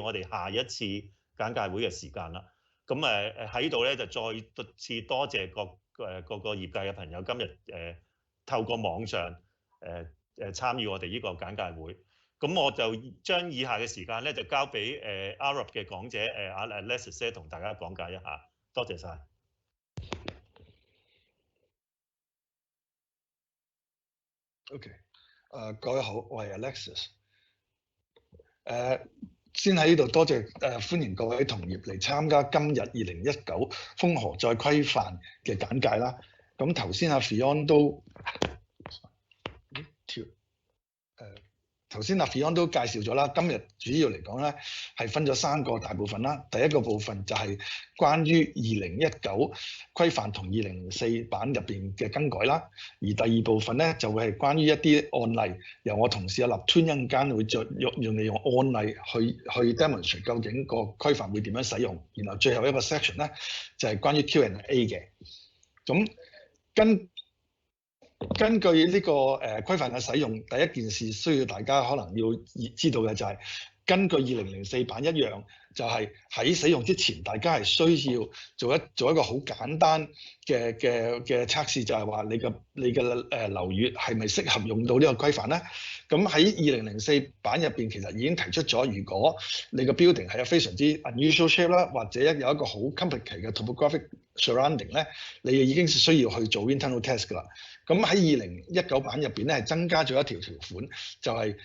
我哋下一次簡介會嘅時間啦。咁喺度咧就再次多謝各個業界嘅朋友今日透過網上參與我哋呢個簡介會。咁我就將以下嘅時間咧就交俾Arup 嘅講者Alexis 同大家講解一下。多謝晒。OK， 各位好，我係 Alexis。先喺呢度多謝歡迎各位同業嚟參加今日2019風荷載規範嘅簡介啦。咁頭先阿 Fion 都頭先阿 Fion 都介紹咗啦，今日主要嚟講咧係分咗3個大部分啦。第一個部分就係關於2019規範同2004版入邊嘅更改啦，而第二部分咧就會係關於一啲案例，由我同事阿 Neptune 一陣間會再利用案例去 demonstrate 究竟個規範會點樣使用，然後最後一個 section 咧就係關於 Q&A 嘅。咁根據呢個規範嘅使用，第一件事需要大家可能要知道嘅就係根據2004版一樣，就係喺使用之前，大家係需要做一個好簡單嘅測試，就係話你嘅樓宇係咪適合用到呢個規範咧？咁喺2004版入邊其實已經提出咗，如果你個 building 係有非常之 unusual shape 啦，或者有一個好 complicated 嘅 topographic surrounding 咧，你已經需要去做 internal test 㗎啦。咁喺2019版入邊咧係增加咗一條條款，就係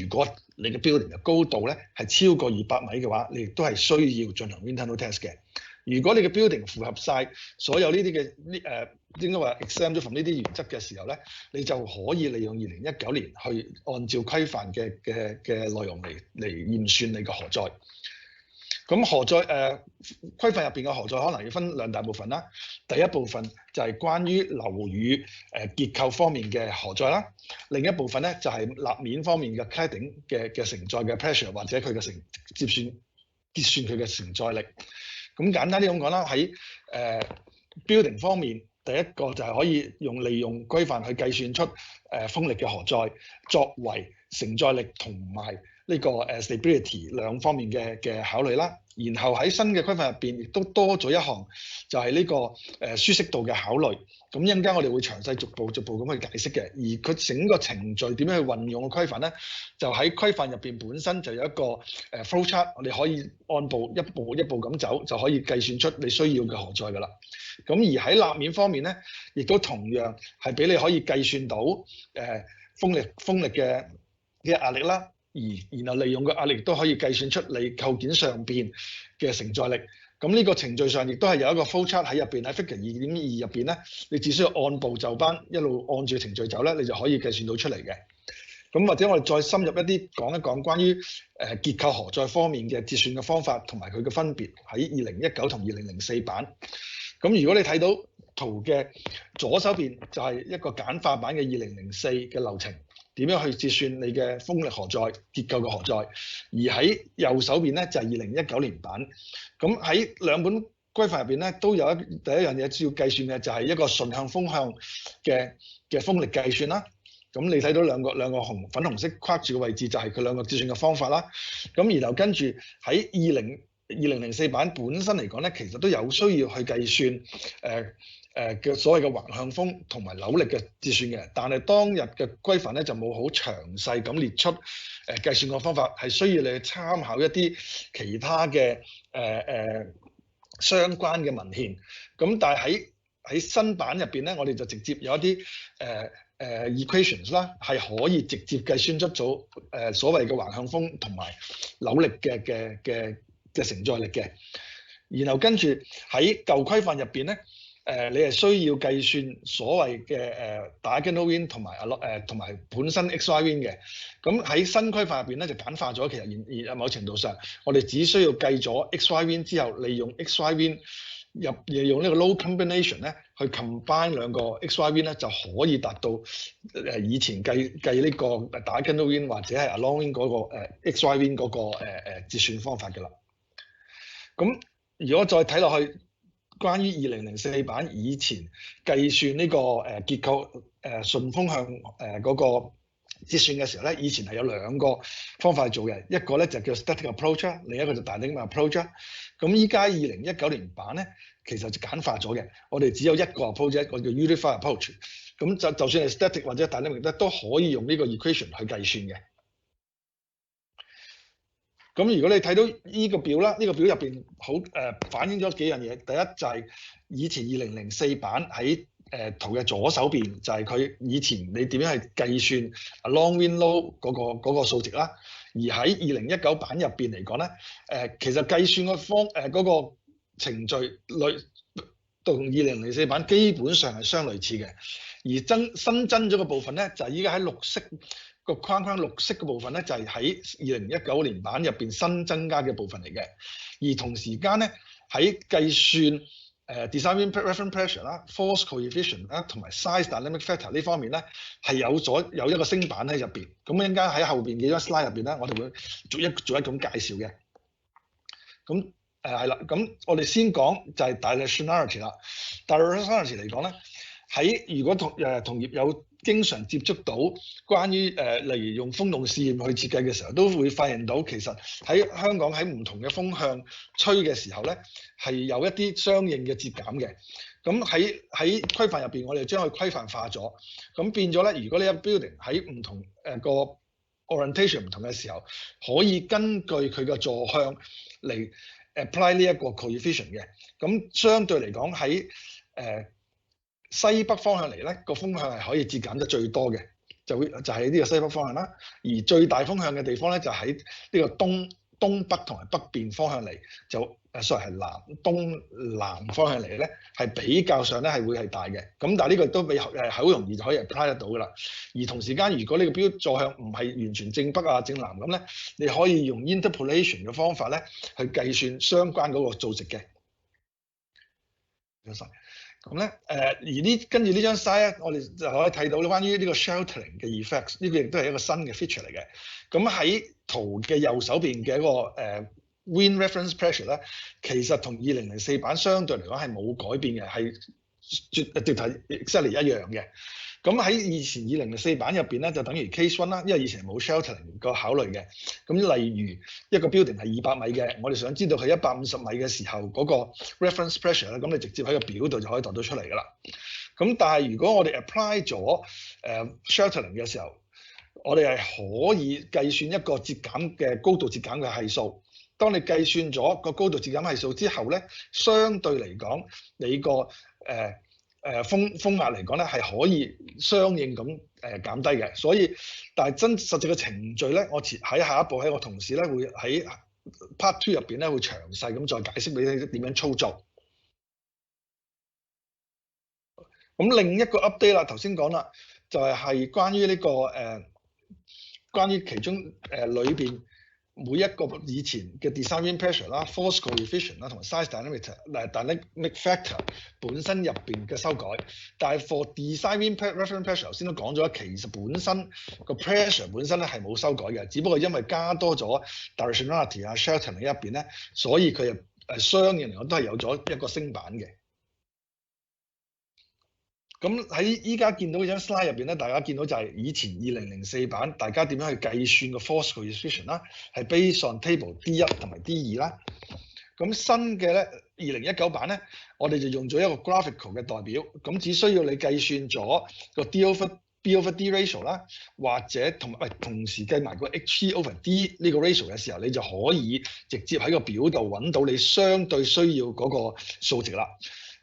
如果你嘅 building 嘅高度咧係超過200米嘅話，你亦都係需要進行 internal test 嘅。如果你嘅 building 符合晒所有呢啲嘅應該話 exempt from 呢啲原則嘅時候咧，你就可以利用2019年去按照規範嘅內容嚟驗算你嘅荷載。咁荷載規範入邊嘅荷載可能要分2大部分啦。第一部分就係關於樓宇結構方面嘅荷載啦，另一部分咧就係立面方面嘅 cladding 嘅承載嘅 pressure 或者佢嘅結算佢嘅承載力。咁簡單啲咁講啦，喺building 方面，第一個就係可以利用規範去計算出風力嘅荷載作為承載力同埋呢個stability 兩方面嘅考慮啦。然後喺新嘅規範入邊亦都多咗一項，就係呢個舒適度嘅考慮。咁一陣間我哋會詳細逐步咁去解釋嘅。而佢整個程序點樣去運用個規範咧，就喺規範入邊本身就有一個flow chart，我哋可以按部一步咁走，就可以計算出你需要嘅荷載㗎啦。咁而喺立面方面咧，亦都同樣係俾你可以計算到風力嘅壓力啦。然後利用個壓力都可以計算出你構件上邊嘅承載力。咁呢個程序上亦都係有一個 flow chart 喺入邊，喺 Figure 2.2入邊咧，你只需要按部就班一路按住程序走咧，你就可以計算到出嚟嘅。咁或者我哋再深入一啲講一講關於結構荷載方面嘅折算嘅方法同埋佢嘅分別喺2019同2004版。咁如果你睇到圖嘅左手邊就係一個簡化版嘅2004嘅流程。點樣去折算你嘅風力荷載、結構嘅荷載？而喺右手邊咧就係2019年版。咁喺兩本規範入邊咧都有第一樣嘢要計算嘅就係一個順向風向嘅風力計算啦。咁你睇到兩個粉紅色框住嘅位置就係佢兩個折算嘅方法啦。咁然後跟住喺2004版本身嚟講咧，其實都有需要去計算嘅所謂嘅橫向風同埋扭力嘅折算嘅，但係當日嘅規範咧就冇好詳細咁列出計算嘅方法，係需要你去參考一啲其他嘅相關嘅文獻。咁但係喺新版入邊咧，我哋就直接有一啲equations 啦，係可以直接計算出咗所謂嘅橫向風同埋扭力嘅承載力嘅。然後跟住喺舊規範入邊咧。你係需要計算所謂嘅diagonal wind 同埋本身 XY wind 嘅。咁喺新規範入邊咧就簡化咗，其實而某程度上，我哋只需要計咗 XY wind 之後，利用 XY wind 利用呢個 load combination 咧去 combine 兩個 XY wind 咧就可以達到以前計呢個diagonal wind 或者係 along wind 嗰個XY wind 嗰個折算方法嘅啦。咁如果再睇落去。關於2004版以前計算呢個結構順風向嗰個折算嘅時候咧，以前係有兩個方法去做嘅，一個咧就叫 static approach， 另一個就 dynamic approach。咁依家2019年版咧，其實就簡化咗嘅，我哋只有一個 approach， 一個叫 unified approach。咁就算係 static 或者 dynamic 咧，都可以用呢個 equation 去計算嘅。咁如果你睇到呢個表啦，呢個表入邊好反映咗幾樣嘢。第一就係以前2004版喺圖嘅左手邊，就係佢以前你點樣去計算 long win low 嗰個數值啦。而喺2019版入邊嚟講咧，其實計算嗰個程序同2004版基本上係相類似嘅。而新增咗個部分咧，就係依家喺綠色個框綠色嘅部分咧，就係喺2019年版入邊新增加嘅部分嚟嘅。而同時間咧，喺計算design win reference pressure 啦、force coefficient 啦同埋 size dynamic factor 呢方面咧，係有一個升版喺入邊。咁陣間喺後邊幾張 slide 入邊咧，我哋會逐一咁介紹嘅。咁係啦，咁我哋先講就係 directionality 啦。directionality 嚟講咧，如果同業有經常接觸到關於例如用風洞試驗去設計嘅時候，都會發現到其實喺香港喺唔同嘅風向吹嘅時候咧，係有一啲相應嘅節減嘅。咁喺規範入邊，我哋將佢規範化咗，咁變咗咧，如果呢一 building 喺唔同個 orientation 唔同嘅時候，可以根據佢嘅坐向嚟 apply 呢一個 coefficient 嘅。咁相對嚟講喺西北方向嚟咧，個風向係可以節減得最多嘅，就係呢個西北方向啦。而最大風向嘅地方咧，就喺呢個東北同埋北邊方向嚟，就係東南方向嚟咧，係比較上咧係會係大嘅。咁但係呢個都係好容易就可以 apply 得到噶啦。而同時間，如果呢個標坐向唔係完全正北啊、正南咁咧，你可以用 interpolation 嘅方法咧去計算相關嗰個數值嘅。咁咧，跟住呢張 slide 咧，我哋就可以睇到關於呢個 sheltering 嘅 effects， 呢個亦都係一個新嘅 feature 嚟嘅。咁喺圖嘅右手邊嘅一個wind reference pressure 咧，其實同2004版相對嚟講係冇改變嘅，係直頭 exactly 一樣嘅。咁喺以前2004版入邊咧，就等於 case one 啦，因為以前冇 sheltering 個考慮嘅。咁例如一個 building 係200米嘅，我哋想知道佢150米嘅時候嗰個 reference pressure 咧，咁你直接喺個表度就可以度到出嚟㗎啦。咁但係如果我哋 apply 咗sheltering 嘅時候，我哋係可以計算一個節減嘅高度節減嘅係數。當你計算咗個高度節減係數之後咧，相對嚟講，你個風壓嚟講咧，係可以相應咁減低嘅。所以，但係實際嘅程序咧，我喺下一步喺我同事咧會喺 part 2入邊咧會詳細咁再解釋俾你點樣操作。咁另一個 update 啦，頭先講啦，就係關於呢個關於其中裏邊每一個以前嘅 design win pressure 啦、force coefficient 啦同埋 size dynamic factor 本身入邊嘅修改。但係 for design win reference pressure 頭先都講咗，其實本身個 pressure 本身咧係冇修改嘅，只不過因為加多咗 directionality 啊、sheltering 喺入邊咧，所以佢相應嚟講都係有咗一個升版嘅。咁喺依家見到嗰張 slide 入邊咧，大家見到就係以前2004版，大家點樣去計算個 force coefficient 啦，係 based on table D1 同埋 D2 啦。咁新嘅咧2019版咧，我哋就用咗一個 graphical 嘅代表，咁只需要你計算咗個 B over D ratio 啦，或者同時計埋個 HG over D 呢個 ratio 嘅時候，你就可以直接喺個表度揾到你相對需要嗰個數值啦。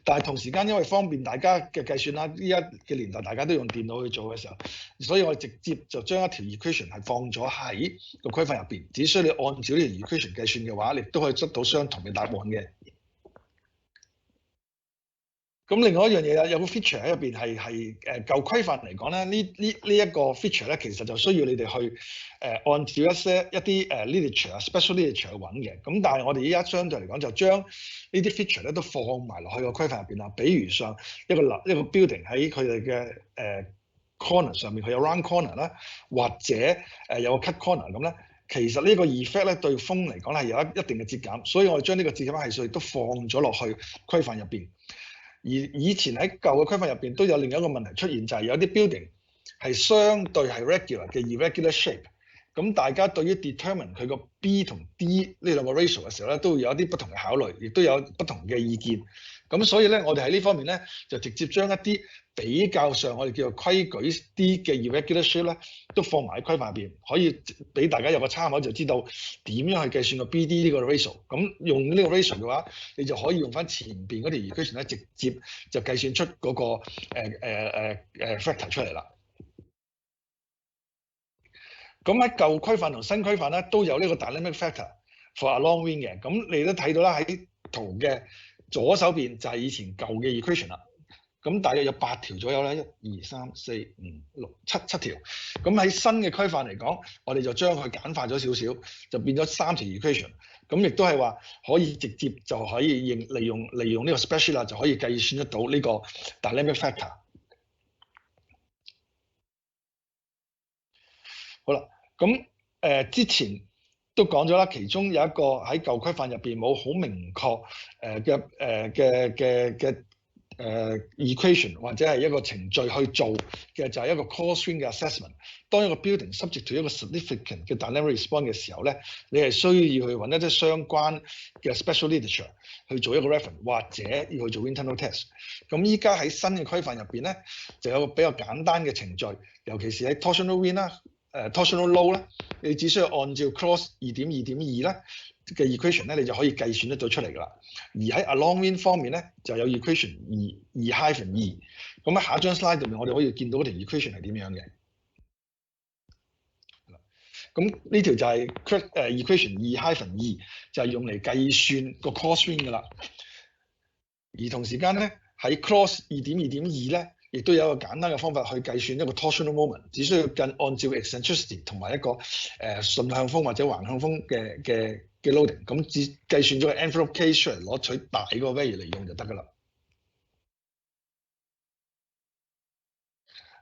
但係同時間，因為方便大家嘅計算啦，呢一嘅年代大家都用電腦去做嘅時候，所以我直接就將一條 equation 係放咗喺個規範入邊，只需要你按照呢條 equation 計算嘅話，你都可以得到相同嘅答案嘅。咁另外一樣嘢啦，有個 feature 喺入邊係舊規範嚟講咧，呢一個 feature 咧，其實就需要你哋去按照一啲literature special literature 去揾嘅。咁但係我哋依家相對嚟講就將呢啲 feature 咧都放埋落去個規範入邊啦。比如上一個 building 喺佢哋嘅corner 上面，佢有 round corner 啦，或者有個 cut corner 咁咧。其實呢個 effect 咧對風嚟講係有一定嘅節減，所以我哋將呢個節減係數亦都放咗落去規範入邊。而以前喺舊嘅規範入邊都有另一個問題出現，就係有啲 building 係相對係 regular 嘅 irregular shape。咁大家對於 determine 佢個 B 同 D 呢兩個 ratio 嘅時候咧，都會有一啲不同嘅考慮，亦都有不同嘅意見。咁所以咧，我哋喺呢方面咧，就直接將一啲比較上我哋叫做規矩啲嘅 irregular shape 咧，都放埋喺規範入邊，可以俾大家有個參考，就知道點樣去計算個 BD 呢個 ratio。咁用呢個 ratio 嘅話，你就可以用翻前邊嗰條 equation 咧，直接就計算出嗰個factor 出嚟啦。咁喺舊規範同新規範咧，都有呢個 dynamic factor for a long win 嘅。咁你都睇到啦，喺圖嘅左手邊就係以前舊嘅 equation 啦。咁大約有8條左右啦，1、2、3、4、5、6、7條。咁喺新嘅規範嚟講，我哋就將佢簡化咗少少，就變咗3條 equation。咁亦都係話可以直接就可以利用呢個 special 啦，就可以計算得到呢個 dynamic factor。好啦，咁之前都講咗啦，其中有一個喺舊規範入邊冇好明確嘅equation 或者係一個程序去做嘅，就係一個 crosswind 嘅 assessment。當一個 building subject to 一個 significant 嘅 dynamic response 嘅時候咧，你係需要去揾一啲相關嘅 special literature 去做一個 reference， 或者要去做 internal test。咁依家喺新嘅規範入邊咧，就有個比較簡單嘅程序，尤其是喺 torsional wind 啦。torsional load 咧，你只需要按照 cross 2.2.2咧嘅 equation 咧，你就可以計算得到出嚟㗎啦。而喺 along wind 方面咧，就有 equation 2-2。咁喺下一張 slide 入面，我哋可以見到嗰條 equation 係點樣嘅。咁呢條就係equation 2-2，就係用嚟計算個 cross wind 㗎啦。而同時間咧，喺 cross 2.2.2咧，亦都有一個簡單嘅方法去計算一個 torsional moment， 只需要按照 eccentricity 同埋一個順向風或者橫向風嘅 loading， 咁只計算咗個 envelope case 出嚟，攞取大個 value 嚟用就得㗎啦。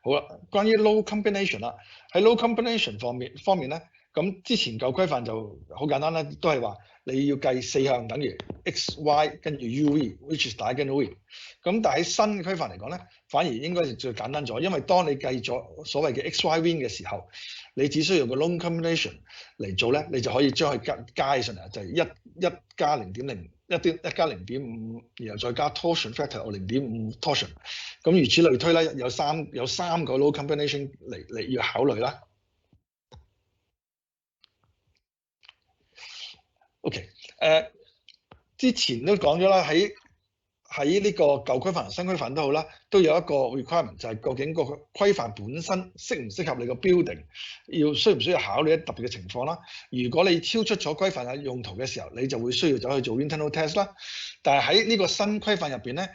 好啦，關於 load combination 啦，喺 load combination 方面咧，咁之前舊規範就好簡單啦，都係話你要計4項等於 x、y 跟住 u-v，which is diagonal wheel。咁但係喺新規範嚟講咧，反而應該係最簡單咗，因為當你計咗所謂嘅 x、y win 嘅時候，你只需要用個 load combination 嚟做咧，你就可以將佢加起上嚟，就係1加 0.0。1加 0.5， 然後再加 torsion factor 0.5 torsion， 咁如此類推啦，有三個 load combination 嚟要考慮啦。OK， 之前都講咗啦，喺呢個舊規範同新規範都好啦，都有一個 requirement， 就係究竟個規範本身適唔適合你個 building， 需唔需要考慮一特別嘅情況啦。如果你超出咗規範嘅用途嘅時候，你就會需要走去做 internal test 啦。但係喺呢個新規範入邊咧，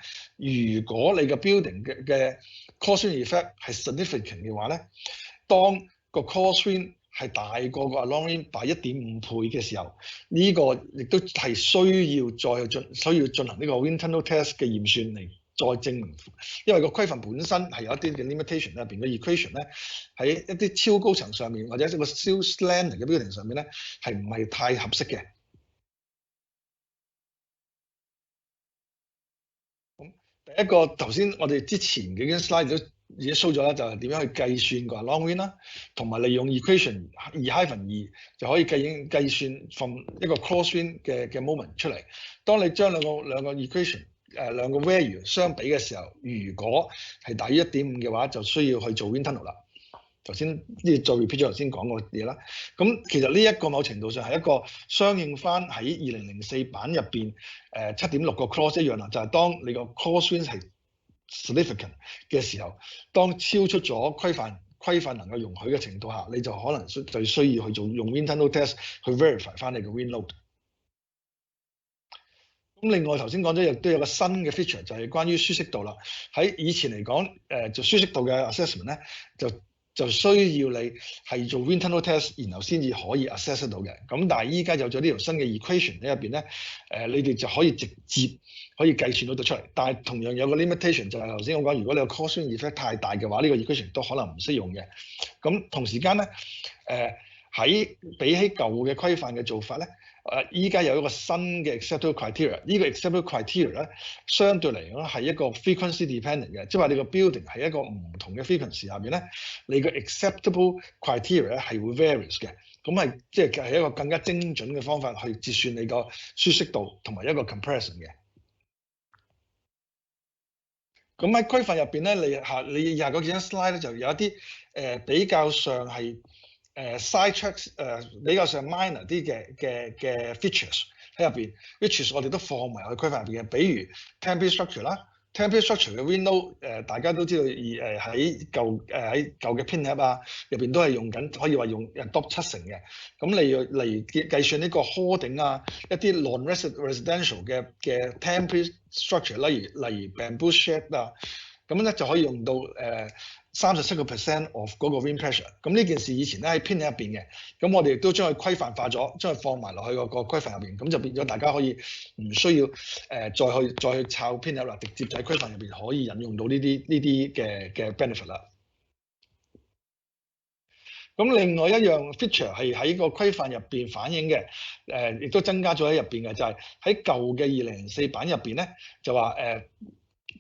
如果你個 building 嘅 crosswind effect 係 significant 嘅話咧，當個 crosswind係大過個 along wind by 1.5 倍嘅時候，呢個亦都係需要進行呢個 internal test 嘅驗算嚟再證明，因為個規範本身係有一啲嘅 limitation 入邊嘅 equation 咧，喺一啲超高層上面或者一個超 slender 嘅 building 上面咧，係唔係太合適嘅。咁第一個頭先我哋之前幾張 slide 都已經 show 咗啦，就係點樣去計算個 long wind 啦，同埋利用 equation 2-2就可以計算 from 一個 crosswind 嘅 moment 出嚟。當你將兩個 equation 兩個 value 相比嘅時候，如果係大於 1.5 嘅話，就需要去做 wind tunnel 啦。頭先呢再 repeat 咗頭先講過嘢啦。咁其實呢一個某程度上係一個相應翻喺2004版入邊7.6個 cross 一樣啦，就係當你個 crosswind 係 significant 嘅時候，當超出咗規範能夠容許嘅程度下，你就可能就需要去做用 internal test 去 verify 翻你嘅 wind load。咁另外頭先講咗亦都有個新嘅 feature， 就係關於舒適度啦。喺以前嚟講，做舒適度嘅 assessment 咧，就需要你係做 internal test， 然後先至可以 assess 得到嘅。咁但係依家有咗呢條新嘅 equation 喺入邊咧，你哋就可以直接可以計算到出嚟。但係同樣有個 limitation， 就係頭先我講，如果你個 crosswind effect 太大嘅話，呢個 equation 都可能唔適用嘅。咁同時間咧，喺比起舊嘅規範嘅做法咧，依家有一個新嘅 acceptable criteria，呢個 acceptable criteria 咧，相對嚟講係一個 frequency dependent 嘅，即係話你個 building 係一個唔同嘅 frequency 下邊咧，你個 acceptable criteria 咧係會 varies 嘅，咁係即係一個更加精準嘅方法去計算你個舒適度同埋一個 compression 嘅。咁喺規範入邊咧，你以下嗰幾張 slide 咧就有一啲比較上係side tracks 比較上 minor 啲嘅 features 喺入邊 ，which is 我哋都放埋去規範入邊嘅，比如 temporary structure 啦。temporary structure 嘅 window 大家都知道，喺舊嘅 pinhead 啊入邊都係用緊，可以話用多7成嘅。咁你要嚟計算呢個 hoarding 啊，一啲 non-residential 嘅 temporary structure，例如 bamboo shed 啊，咁咧就可以用到37% of 嗰個 wind pressure。咁呢件事以前咧喺 pinhead 入邊嘅，咁我哋亦都將佢規範化咗，將佢放埋落去個規範入邊，咁就變咗大家可以唔需要再去抄 pinhead 啦，直接就喺規範入邊可以引用到呢啲嘅 benefit 啦。咁另外一樣 feature 係喺個規範入邊反映嘅，亦都增加咗喺入邊嘅，就係喺舊嘅2004版入邊咧，就話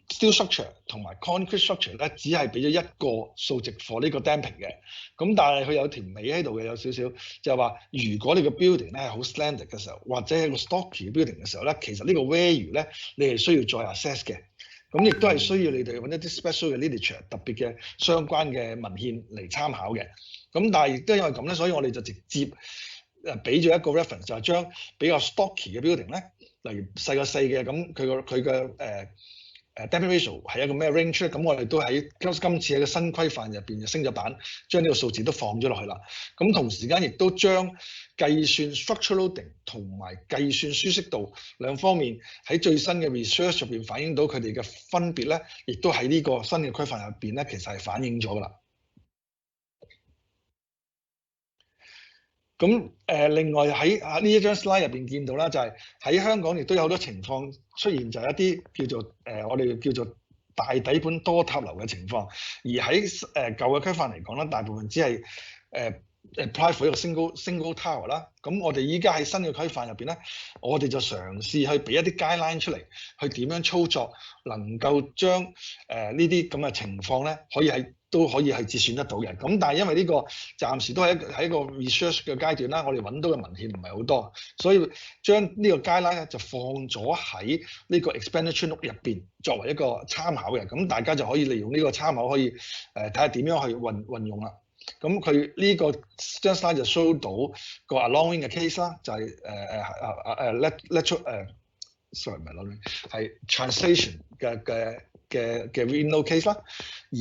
steel structure 同埋 concrete structure 咧，只係俾咗一個數值 for 呢個 damping 嘅。咁但係佢有條尾喺度嘅，有少少就係話，如果你個 building 咧係好 slender 嘅時候，或者係個 stocky building 嘅時候咧，其實呢個 value 咧，你係需要再 assess 嘅。咁亦都係需要你哋揾一啲 special 嘅 literature 特別嘅相關嘅文獻嚟參考嘅。咁但係亦都因為咁咧，所以我哋就直接俾咗一個 reference，就係將比較 stocky 嘅 building 咧，例如細過4嘅，咁佢嘅damping ratio 係一個咩 range 咧？咁我哋都喺今次喺個新規範入邊就升咗版，將呢個數字都放咗落去啦。咁同時間亦都將計算 structural loading 同埋計算舒適度兩方面喺最新嘅 research 入邊反映到佢哋嘅分別咧，亦都喺呢個新嘅規範入邊咧，其實係反映咗噶啦。咁另外喺呢一張 slide 入邊見到啦，就係喺香港亦都有好多情況出現，就係一啲叫做我哋叫做大底盤多塔樓嘅情況，而喺舊嘅規範嚟講咧，大部分只係apply for 一個 single tower 啦。咁我哋依家喺新嘅規範入邊咧，我哋就嘗試去俾一啲 guideline 出嚟，去點樣操作，能夠將呢啲咁嘅情況咧，都可以係節選得到嘅。咁但係因為呢個暫時都係喺一個 research 嘅階段啦，我哋揾到嘅文獻唔係好多，所以將呢個 guideline 咧就放咗喺呢個 expenditure note 入邊作為一個參考嘅。咁大家就可以利用呢個參考，可以睇下點樣去運用啦。咁佢呢個張 slide 就 show 到個 along wind 嘅 case 啦，就係sorry 唔係 along wind，係 translation 嘅 window case 啦，而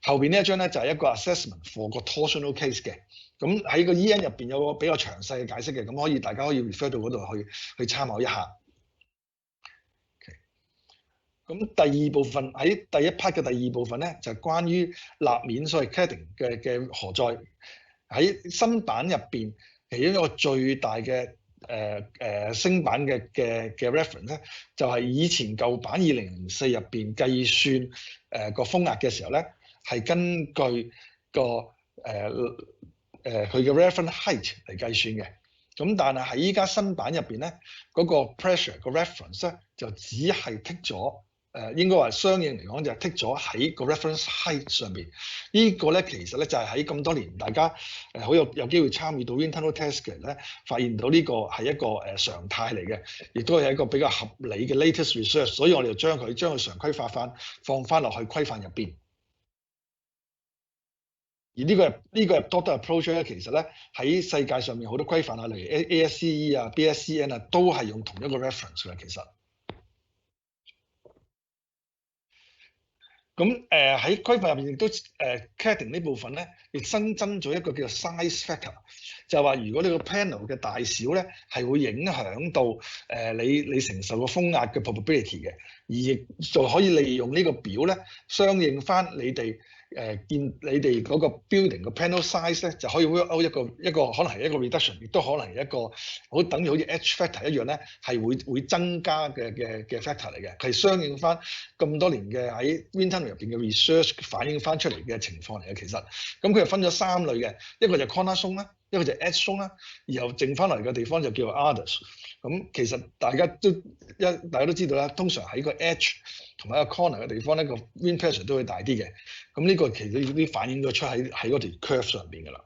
後邊呢一張咧就係一個 assessment for 個 torsional case 嘅。咁喺個 EN 入邊有個比較詳細嘅解釋嘅，咁大家可以 refer 到嗰度去參考一下。咁第二部分喺第一 part 嘅第二部分咧，就係關於立面所謂 cladding 嘅荷載喺新版入邊，其中一個最大嘅升版嘅 reference 咧，就係以前舊版2004入邊計算個風壓嘅時候咧，係根據個佢嘅 reference height 嚟計算嘅。咁但係喺依家新版入邊咧，嗰個 pressure 個 reference 咧就只係剔咗。應該話相應嚟講就係剔咗喺個 reference height 上邊。呢個咧其實咧就係喺咁多年大家好有機會參與到 wind tunnel test 嘅人咧，發現到呢個係一個常態嚟嘅，亦都係一個比較合理嘅 latest research。所以我哋就將佢常規化放翻落去規範入邊。而呢個 adopted approach 咧，其實咧喺世界上面好多規範啊，例如 ASCE 啊、BSCN 啊，都係用同一個 reference 嘅其實。咁喺規範入邊亦都cladding 呢部分咧，亦新增咗一個叫做 size factor，就係話如果你個 panel 嘅大小咧係會影響到你承受個風壓嘅 probability 嘅，而亦就可以利用呢個表咧，相應翻你哋見你哋嗰個 building 個 panel size 咧，就可以 work out 一個可能係一個 reduction，亦都可能係一個等於好似 H factor 一樣咧，係會增加嘅 factor 嚟嘅，係相應翻咁多年嘅喺 wind tunnel 入邊嘅 research 反映翻出嚟嘅情況嚟嘅。其實咁佢係分咗3類嘅，一個就 cornerstone 啦，一個就係 edge zone 啦，然後剩翻嚟嘅地方就叫做 others。咁其實大家都知道啦，通常喺個 edge 同埋一個 corner 嘅地方咧，個 wind pressure 都會大啲嘅。咁呢個其實已經反映咗出喺嗰條 curve 上邊㗎啦。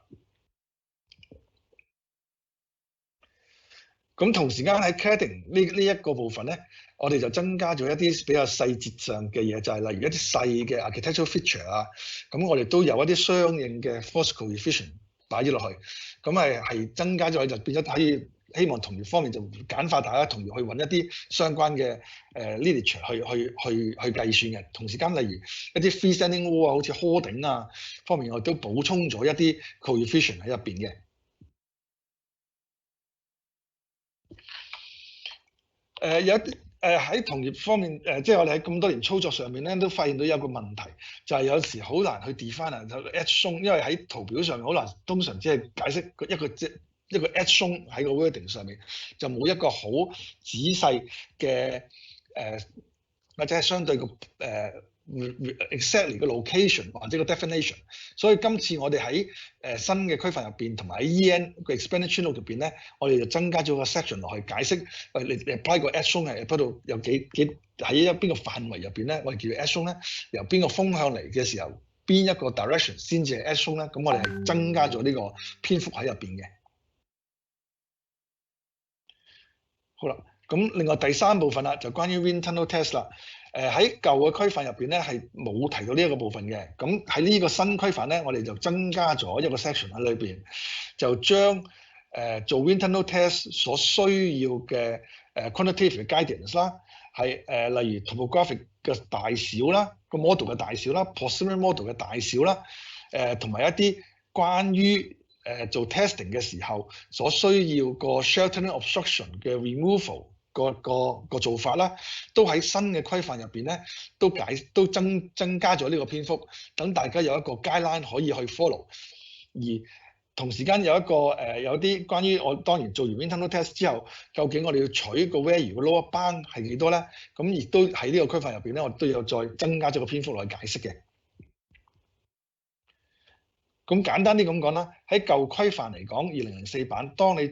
咁同時間喺 cladding 呢一個部分咧，我哋就增加咗一啲比較細節上嘅嘢，就係例如一啲細嘅 architectural feature 啊，咁我哋都有一啲相應嘅 force coefficient 擺咗落去，咁係增加咗就變咗可以希望同業方面就簡化大家同業去揾一啲相關嘅literature去計算嘅。同時間例如一啲 freestanding wall 啊，好似殼頂啊方面，我哋都補充咗一啲 coefficient 喺入邊嘅。有啲喺同業方面即係我哋喺咁多年操作上面咧，都發現到有個問題，就係有時好難去 define 啊，就 edge zone，因為喺圖表上好難，通常只係解釋一個 edge zone 喺個 wording 上面，就冇一個好仔細嘅或者係相對個exactly 個 location 或者個 definition。所以今次我哋喺新嘅區塊入邊，同埋喺 EN 個 explanation note 入邊咧，我哋就增加咗個 section 落去解釋，你 apply 個 edge zone 係嗰度有幾喺邊個範圍入邊咧，我哋叫做 edge zone 咧，由邊個風向嚟嘅時候，邊一個 direction 先至係 edge zone 咧，咁我哋係增加咗呢個篇幅喺入邊嘅。好啦，咁另外第三部分啦，就關於 wind tunnel test 啦。喺舊嘅區塊入邊咧係冇提到呢一個部分嘅。咁喺呢個新區塊咧，我哋就增加咗一個 section 喺裏邊，就將做 wind tunnel test 所需要嘅quantitative guidance 啦，係例如 topographic 嘅大小啦，個 model 嘅大小啦 ，proximity model 嘅大小啦，同埋一啲關於做 testing 嘅時候所需要個 sheltering obstruction 嘅 removal 個做法啦，都喺新嘅規範入邊咧，都增加咗呢個篇幅，等大家有一個 guideline 可以去 follow。而同時間有一個有啲關於我當然做完 wind tunnel test 之後，究竟我哋要取個 value 個 lower bound 係幾多咧？咁亦都喺呢個區範入邊咧，我都有再增加咗個篇幅嚟解釋嘅。咁簡單啲咁講啦，喺舊規範嚟講，2004版，當你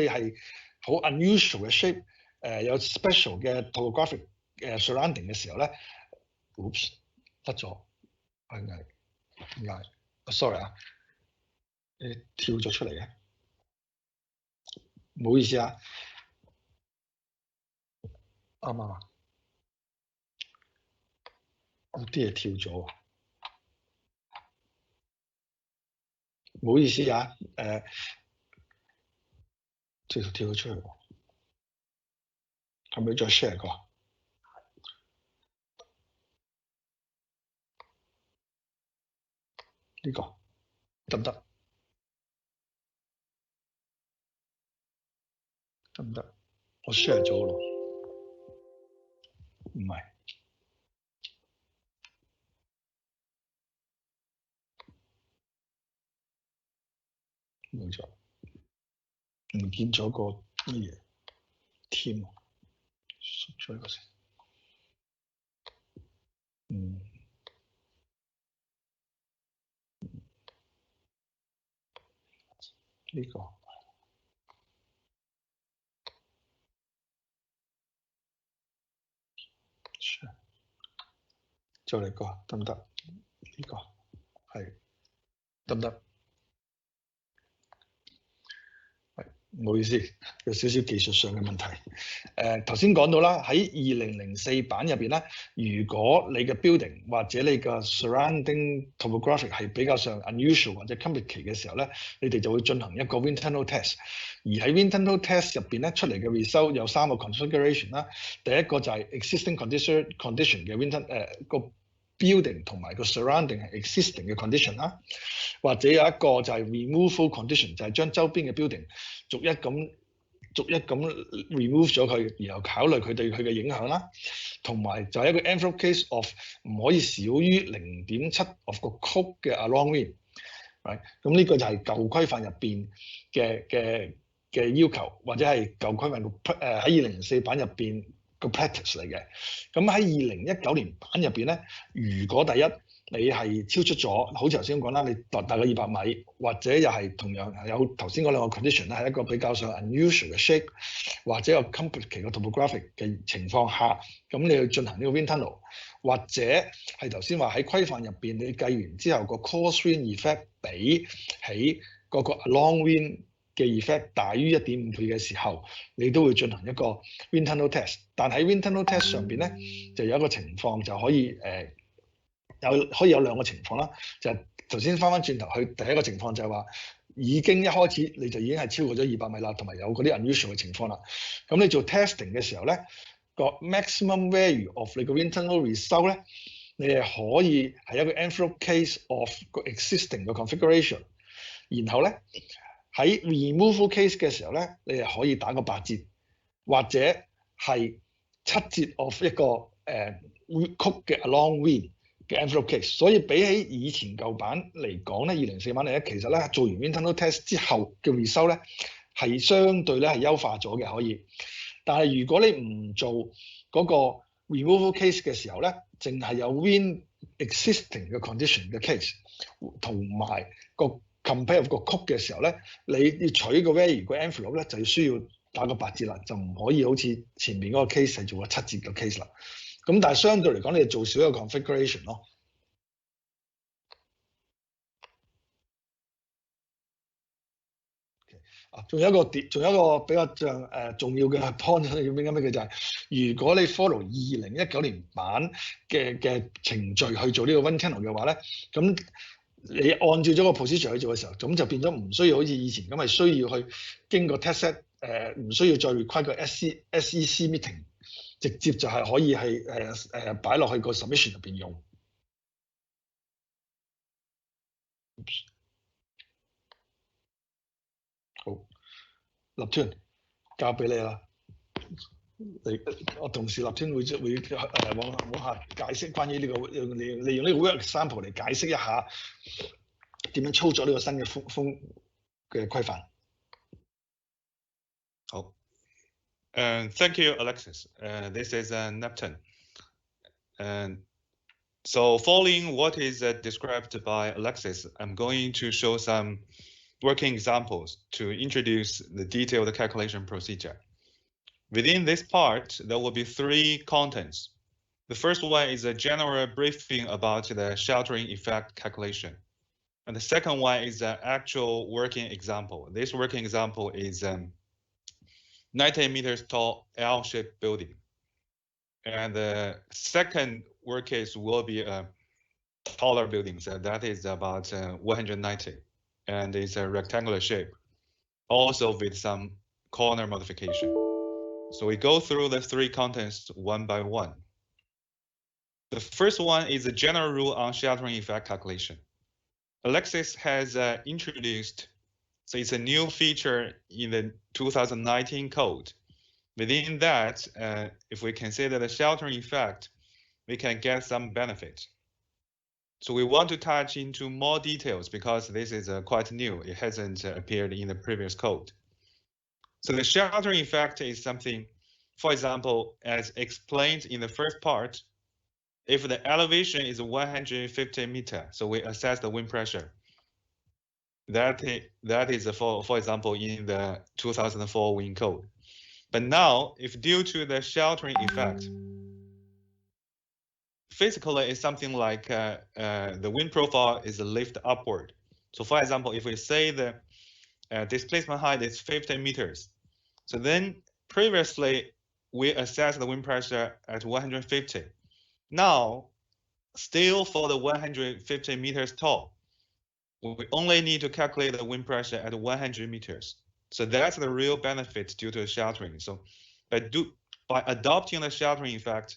係好 unusual 嘅 shape，有 special 嘅 topographic surrounding 嘅時候咧 ，oops 得咗，係 sorry 啊，跳咗出嚟嘅，唔好意思啊，啱唔啱啊？有啲嘢跳咗啊！唔好意思啊，跳咗出去喎，係咪再 share 過？呢個得唔得？得唔得？我 share 咗咯，唔係，冇錯，唔見咗個乜嘢添，縮咗一個先，呢個再嚟個得唔得？呢個係得唔得？唔好意思，有少少技術上嘅問題。頭先講到啦，喺2004版入邊咧，如果你嘅 building 或者你嘅 surrounding topographic 係比較上 unusual 或者 complicated 嘅時候咧，你哋就會進行一個 wind tunnel test。而喺 wind tunnel test 入邊咧，出嚟嘅 result 有3個 configuration 啦。第一個就係 existing condition 嘅 wind tunnel 個 building 同埋個 surrounding 係 existing 嘅 condition 啦，或者有一個就係 removal condition， 就係將周邊嘅 building 逐一咁 remove 咗佢，然後考慮佢對佢嘅影響啦。同埋就係一個 envelope case of 唔可以少於0.7 of 個曲嘅 along wind。咁呢個就係舊規範入邊嘅要求，或者係舊規範喺2004版入邊個 practice 嚟嘅。咁喺2019年版入邊咧，如果第一你係超出咗，好似頭先講啦，你大概200米，或者又係同樣有頭先嗰兩個 condition 咧，係一個比較上 unusual 嘅 shape，或者有 complicated 嘅 topographic 嘅情況下，咁你去進行呢個 wind tunnel，或者係頭先話喺規範入邊，你計完之後個 cross wind effect 比起嗰個 along wind嘅 effect 大於1.5倍嘅時候，你都會進行一個 wind tunnel test。但喺 wind tunnel test 上邊咧，就有一個情況就可以可以有兩個情況啦。就係頭先翻轉頭去第一個情況就係話，已經一開始你就已經係超過咗200米啦，同埋有嗰啲 unusual 嘅情況啦。咁你做 testing 嘅時候咧，個 maximum value of 你個 wind tunnel result 咧，你係可以係一個 envelope case of 個 existing 嘅 configuration， 然後咧喺 removal case 嘅時候咧，你係可以打個8折，或者係7折 of 一個曲嘅 along wind 嘅 envelope case。所以比起以前舊版嚟講咧，204版嚟咧，其實咧做完 wind tunnel test 之後嘅 result 咧係相對咧係優化咗嘅可以。但係如果你唔做嗰個 removal case 嘅時候咧，淨係有 wind existing 嘅 condition 嘅 case， 同埋個 compare 個曲嘅時候咧，你要取個 value 個 envelope 咧，就要需要打個8折啦，就唔可以好似前面嗰個 case 係做個7折嘅 case 啦。咁但係相對嚟講，你做少一個 configuration 咯。仲有一個比較重要嘅 point 要邊嘅就係，如果你 follow 2019年版嘅程序去做呢個 wind tunnel 嘅話咧，咁你按照咗個 procedure 去做嘅時候，咁就變咗唔需要好似以前咁係需要去經過 test set，唔需要再 require 個 SEC meeting， 直接就係可以係擺落去個 submission 入邊用。好，Neptune交俾你啦。我同事Neptune會往下解釋關於呢個利用呢個 work sample 嚟解釋一下點樣操作呢個新嘅風嘅規範。好，thank you, Alexis. This is Neptune. So following what is described by Alexis, I'm going to show some working examples to introduce the detailed calculation procedure. Within this part, there will be 3 contents. The first one is a general briefing about the sheltering effect calculation. And the second one is an actual working example. This working example is 90 meters tall L-shaped building. And the second work case will be a taller building, so that is about 190. And it's a rectangular shape, also with some corner modification. So we go through the 3 contents one by one. The first one is a general rule on sheltering effect calculation. Alexis has introduced, so it's a new feature in the 2019 code. Within that, if we consider the sheltering effect, we can get some benefit. So we want to touch into more details because this is quite new. It hasn't appeared in the previous code. So the sheltering effect is something, for example, as explained in the first part, if the elevation is 150 meters, so we assess the wind pressure. That is for example, in the 2004 wind code. But now, if due to the sheltering effect, physically it's something like the wind profile is lift upward. So for example, if we say the displacement height is 50 meters, so then previously we assessed the wind pressure at 150. Now, still for the 150 meters tall, we only need to calculate the wind pressure at 100 meters. So that's the real benefit due to sheltering. So by adopting the sheltering effect,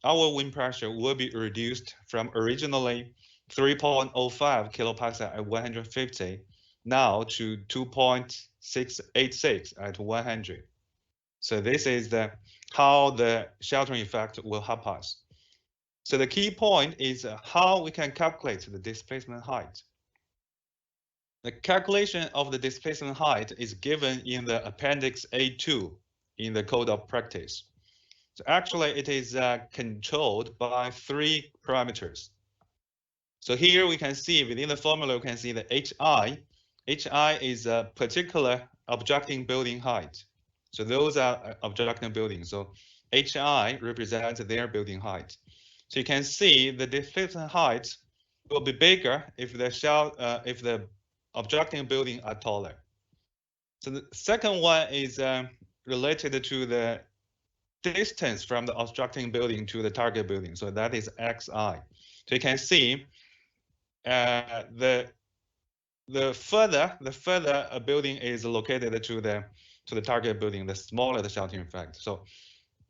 our wind pressure will be reduced from originally 3.05 kilopascal at 150, now to 2.686 at 100. So this is how the sheltering effect will help us. So the key point is how we can calculate the displacement height. The calculation of the displacement height is given in the Appendix A2 in the Code of Practice. So actually, it is controlled by 3 parameters. So here we can see within the formula, we can see the HI is a particular objecting building height. So those are objecting buildings. So HI represents their building height. So you can see the deflection height will be bigger if the objecting building are taller. So the second one is related to the distance from the obstructing building to the target building. So that is XI. So you can see the further a building is located to the target building, the smaller the sheltering effect. So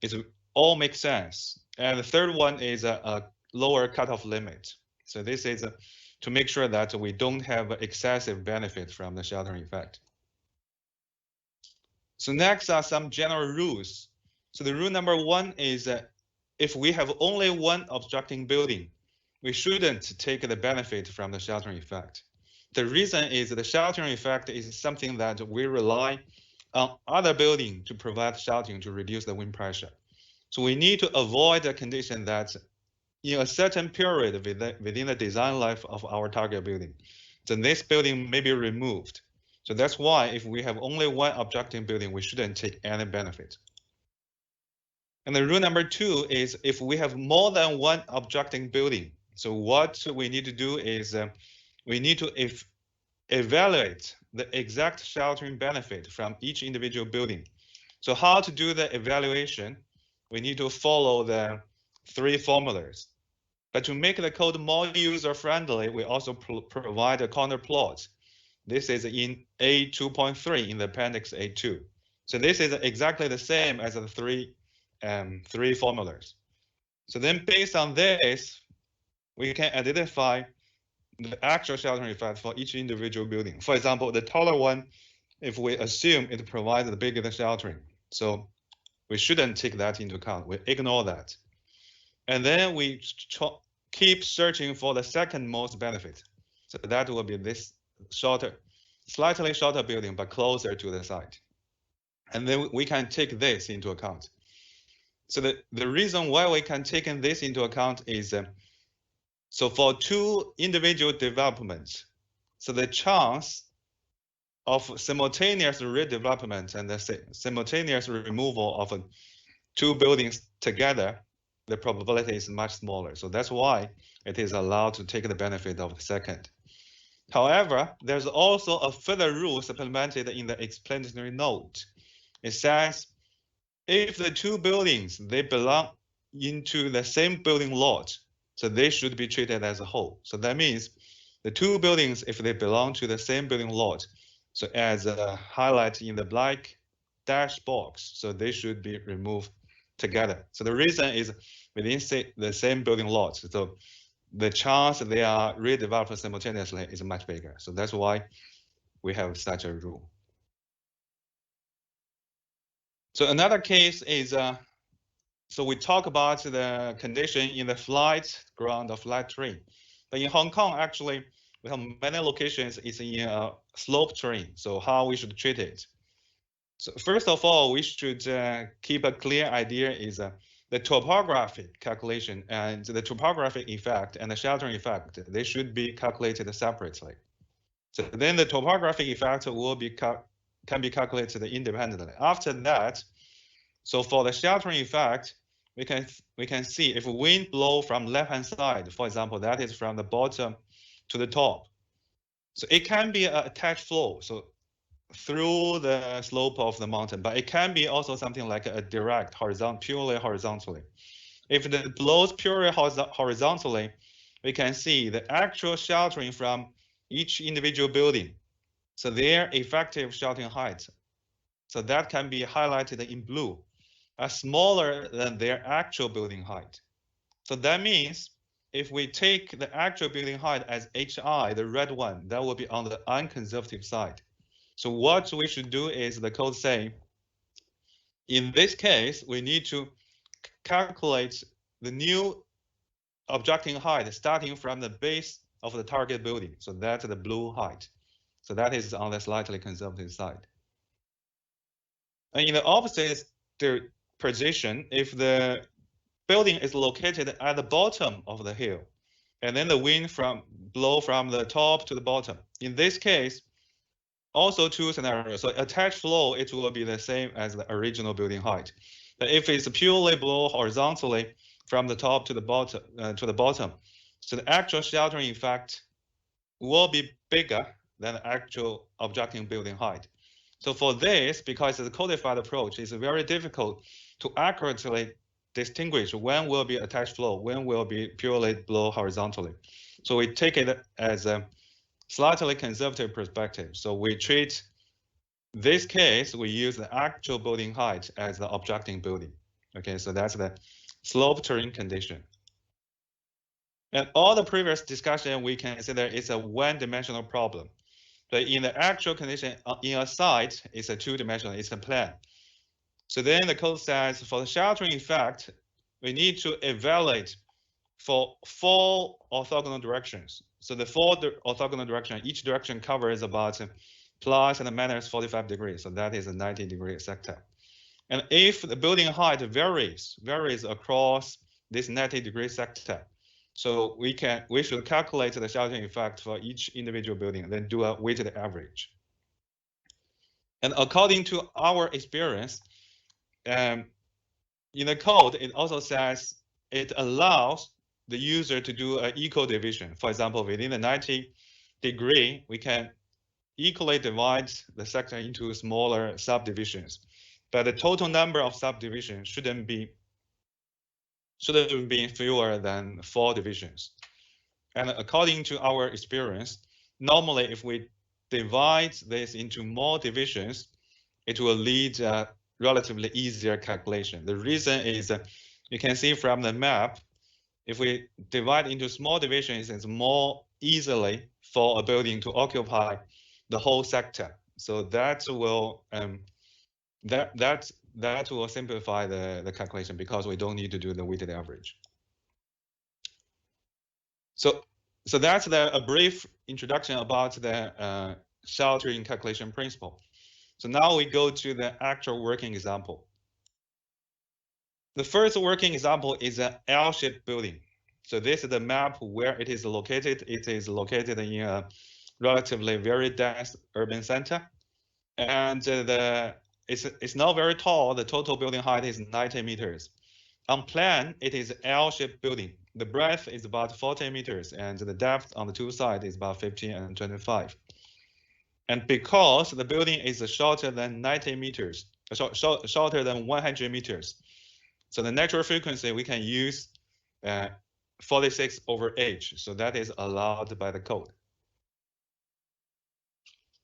it all makes sense. And the third one is a lower cutoff limit. So this is to make sure that we don't have excessive benefit from the sheltering effect. So next are some general rules. So the rule number one is if we have only one obstructing building, we shouldn't take the benefit from the sheltering effect. The reason is the sheltering effect is something that we rely on other buildings to provide sheltering to reduce the wind pressure. So we need to avoid the condition that in a certain period within the design life of our target building, then this building may be removed. So that's why if we have only one objecting building, we shouldn't take any benefit. And the rule number two is if we have more than one objecting building, so what we need to do is we need to evaluate the exact sheltering benefit from each individual building. So how to do the evaluation? We need to follow the three formulas. But to make the code more user-friendly, we also provide a counter plot. This is in A2.3 in the appendix A2. So this is exactly the same as the three formulas. So then based on this, we can identify the actual sheltering effect for each individual building. For example, the taller one, if we assume it provides the biggest sheltering, so we shouldn't take that into account. We ignore that. And then we keep searching for the second most benefit. So that will be this slightly shorter building, but closer to the site. And then we can take this into account. So the reason why we can take this into account is, so for two individual developments, so the chance of simultaneous redevelopment and the simultaneous removal of two buildings together, the probability is much smaller. So that's why it is allowed to take the benefit of the second. However, there's also a further rule supplemented in the explanatory note. It says, if the two buildings, they belong into the same building lot, so they should be treated as a whole. So that means the two buildings, if they belong to the same building lot, so as highlighted in the black dash box, so they should be removed together. So the reason is within the same building lot, so the chance they are redeveloped simultaneously is much bigger. So that's why we have such a rule. So another case is, so we talk about the condition in the flight ground or flight terrain. But in Hong Kong, actually, we have many locations it's in a slope terrain. So how we should treat it. So first of all, we should keep a clear idea is the topographic calculation and the topographic effect and the sheltering effect, they should be calculated separately. So then the topographic effect will be can be calculated independently. After that, so for the sheltering effect, we can see if wind blow from left-hand side, for example, that is from the bottom to the top. So it can be an attached flow, so through the slope of the mountain, but it can be also something like a direct purely horizontally. If it blows purely horizontally, we can see the actual sheltering from each individual building. So their effective sheltering height, so that can be highlighted in blue, are smaller than their actual building height. So that means if we take the actual building height as HI, the red one, that will be on the unconservative side. So what we should do is the code say, in this case, we need to calculate the new objecting height starting from the base of the target building. So that's the blue height. So that is on the slightly conservative side. And in the opposite position, if the building is located at the bottom of the hill, and then the wind blow from the top to the bottom. In this case, also two scenarios. So attached flow, it will be the same as the original building height. But if it's purely blow horizontally from the top to the bottom, so the actual sheltering effect will be bigger than the actual objecting building height. So for this, because it's a codified approach, it's very difficult to accurately distinguish when will be attached flow, when will be purely blow horizontally. So we take it as a slightly conservative perspective. So we treat this case, we use the actual building height as the objecting building. Okay, so that's the slope terrain condition. And all the previous discussion we consider is a one-dimensional problem. But in the actual condition in a site, it's a two-dimensional, it's a plane. So then the code says for the sheltering effect, we need to evaluate for 4 orthogonal directions. So the 4 orthogonal directions, each direction covers about plus and minus 45 degrees. So that is a 90-degree sector. And if the building height varies across this 90-degree sector, so we should calculate the sheltering effect for each individual building, then do a weighted average. And according to our experience, in the code, it also says it allows the user to do an equal division. For example, within the 90-degree, we can equally divide the sector into smaller subdivisions, but the total number of subdivisions shouldn't be fewer than 4 divisions. And according to our experience, normally if we divide this into more divisions, it will lead to relatively easier calculation. The reason is you can see from the map, if we divide into small divisions, it's more easily for a building to occupy the whole sector. So that will that will simplify the calculation because we don't need to do the weighted average. So that's a brief introduction about the sheltering calculation principle. So now we go to the actual working example. The first working example is an L-shaped building. So this is the map where it is located. It is located in a relatively very dense urban center, and it's not very tall. The total building height is 90 meters. On plan, it is L-shaped building. The breadth is about 40 meters, and the depth on the two sides is about 15 and 25. And because the building is shorter than 90 meters, shorter than 100 meters, so the natural frequency we can use 46/h. So that is allowed by the code.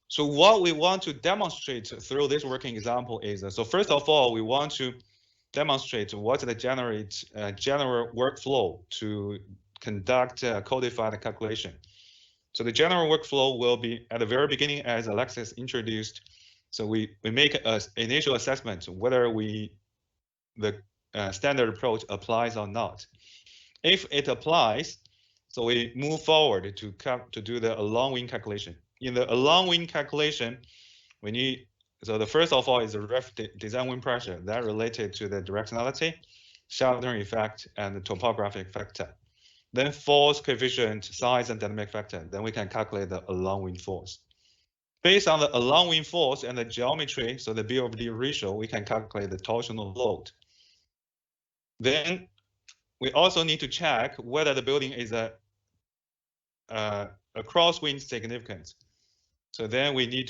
So what we want to demonstrate through this working example is, so first of all, we want to demonstrate what the general workflow to conduct a codified calculation. So the general workflow will be at the very beginning, as Alexis introduced. So we make an initial assessment whether the standard approach applies or not. If it applies, so we move forward to do the along wind calculation. In the along wind calculation, we need, so the first of all is the ref design wind pressure that related to the directionality, sheltering effect, and the topographic factor. Then force coefficient, size, and dynamic factor. Then we can calculate the along wind force. Based on the along wind force and the geometry, so the B/D ratio, we can calculate the torsional load. Then we also need to check whether the building is a crosswind significant. So then we need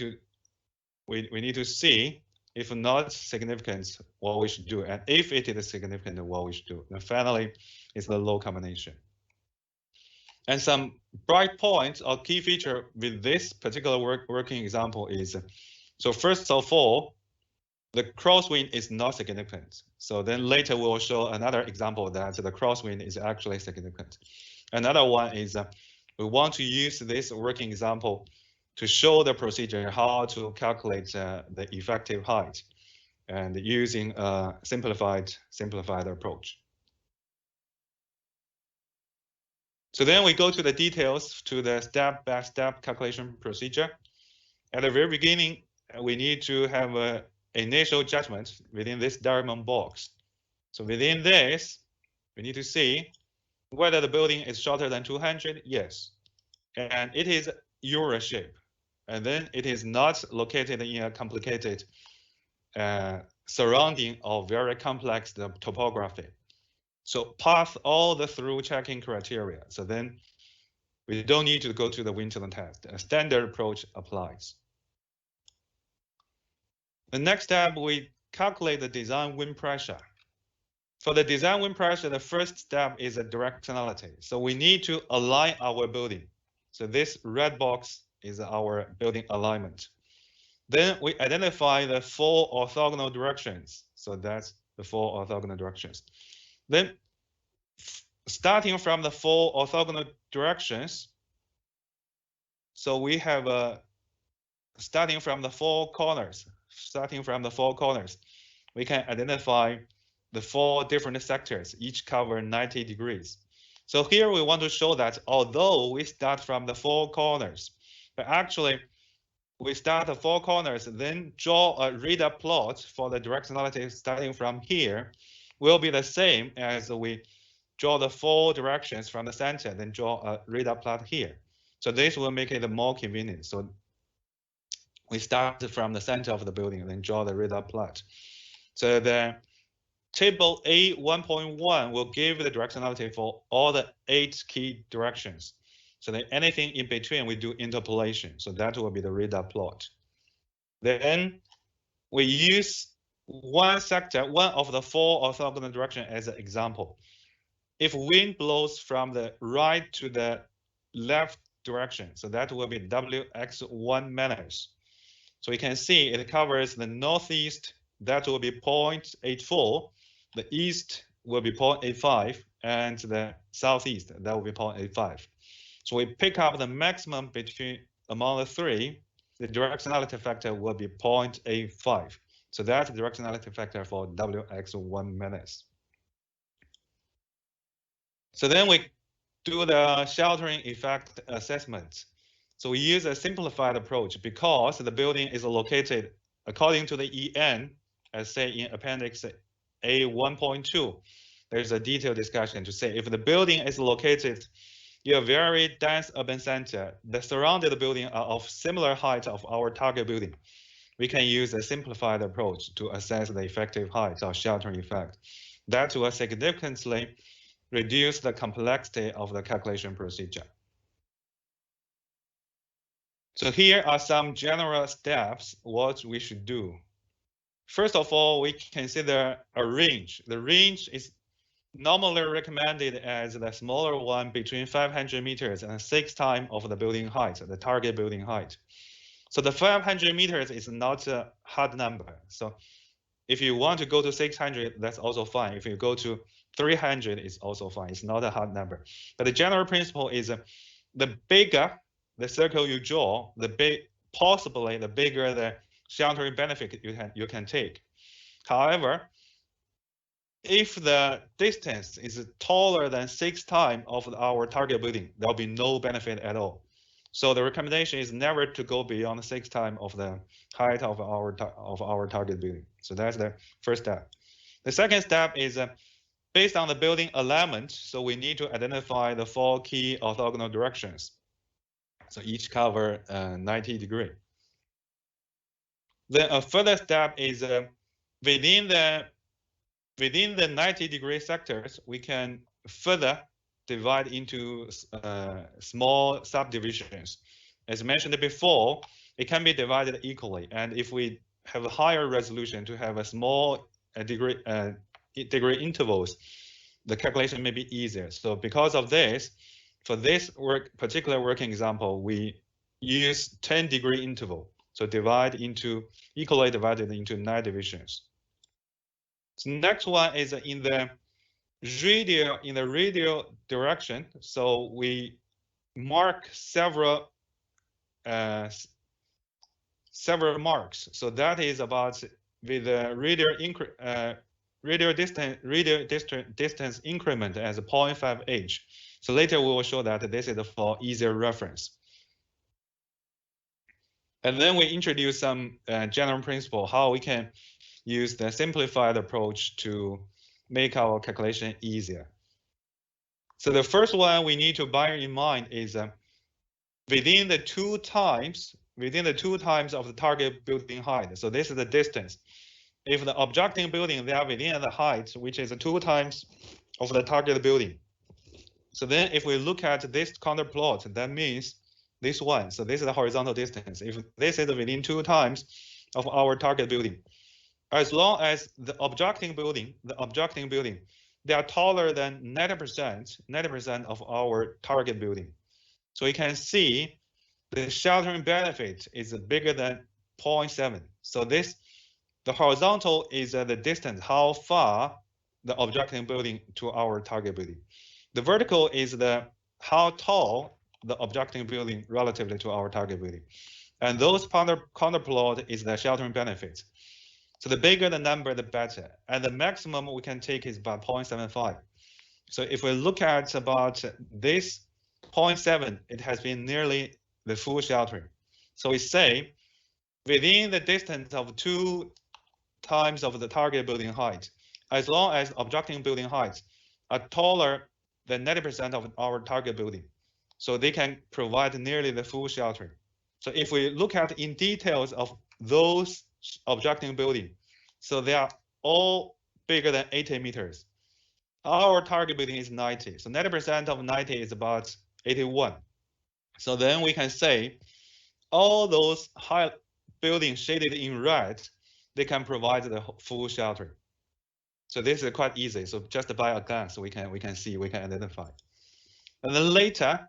to see if not significant, what we should do, and if it is significant, what we should do. And finally, is the load combination. And some bright points or key feature with this particular working example is, so first of all, the crosswind is not significant. So then later we will show another example that the crosswind is actually significant. Another one is we want to use this working example to show the procedure how to calculate the effective height and using a simplified approach. So then we go to the details to the step-by-step calculation procedure. At the very beginning, we need to have an initial judgment within this diamond box. So within this, we need to see whether the building is shorter than 200, yes, and it is Euro shape, and then it is not located in a complicated surrounding of very complex topography. So pass all the through checking criteria. So then we don't need to go to the Winterland test. A standard approach applies. The next step, we calculate the design wind pressure. For the design wind pressure, the first step is a directionality. So we need to align our building. So this red box is our building alignment. Then we identify the 4 orthogonal directions. So that's the 4 orthogonal directions. Then starting from the 4 orthogonal directions, so we have starting from the 4 corners, we can identify the 4 different sectors, each cover 90 degrees. So here we want to show that although we start from the 4 corners, but actually we start the 4 corners, then draw a radar plot for the directionality starting from here will be the same as we draw the 4 directions from the center, then draw a radar plot here. So this will make it more convenient. So we start from the center of the building and then draw the radar plot. So the table A 1.1 will give the directionality for all the 8 key directions. So then anything in between, we do interpolation. So that will be the radar plot. Then we use one sector, one of the 4 orthogonal directions as an example. If wind blows from the right to the left direction, so that will be Wx1 minus. So you can see it covers the northeast, that will be 0.84, the east will be 0.85, and the southeast, that will be 0.85. So we pick up the maximum among the 3, the directionality factor will be 0.85. So that's the directionality factor for Wx1 minus. So then we do the sheltering effect assessment. So we use a simplified approach because the building is located according to the EN, as say in Appendix A 1.2. There's a detailed discussion to say if the building is located in a very dense urban center, the surrounded buildings are of similar height of our target building. We can use a simplified approach to assess the effective height of sheltering effect. That will significantly reduce the complexity of the calculation procedure. So here are some general steps what we should do. First of all, we consider a range. The range is normally recommended as the smaller one between 500 meters and 6 times of the building height, the target building height. So the 500 meters is not a hard number. So if you want to go to 600, that's also fine. If you go to 300, it's also fine. It's not a hard number. But the general principle is the bigger the circle you draw, possibly the bigger the sheltering benefit you can take. However, if the distance is taller than 6 times of our target building, there'll be no benefit at all. So the recommendation is never to go beyond 6 times of the height of our target building. So that's the first step. The second step is based on the building alignment. So we need to identify the 4 key orthogonal directions. So each cover 90 degrees. Then a further step is within the 90 degree sectors, we can further divide into small subdivisions. As mentioned before, it can be divided equally. And if we have a higher resolution to have a small degree intervals, the calculation may be easier. So because of this, for this particular working example, we use 10 degree interval. So equally divided into 9 divisions. So next one is in the radial direction. So we mark several marks. So that is about with the radial distance increment as 0.5 h. So later we will show that this is for easier reference. And then we introduce some general principle how we can use the simplified approach to make our calculation easier. So the first one we need to bear in mind is within the two times of the target building height. So this is the distance. If the objecting building, they are within the height, which is 2 times of the target building. So then if we look at this counter plot, that means this one. So this is the horizontal distance. If this is within 2 times of our target building, as long as the objecting building, they are taller than 90% of our target building. So you can see the sheltering benefit is bigger than 0.7. So this, the horizontal is the distance, how far the objecting building to our target building. The vertical is the how tall the objecting building relatively to our target building. And those counter plot is the sheltering benefit. So the bigger the number, the better. And the maximum we can take is about 0.75. So if we look at about this 0.7, it has been nearly the full sheltering. So we say within the distance of 2 times of the target building height, as long as objecting building heights are taller than 90% of our target building, so they can provide nearly the full sheltering. So if we look at in details of those objecting building, so they are all bigger than 80 meters. Our target building is 90, so 90% of 90 is about 81. So then we can say all those high buildings shaded in red, they can provide the full shelter. So this is quite easy. So just by a glance, we can see, we can identify. And then later,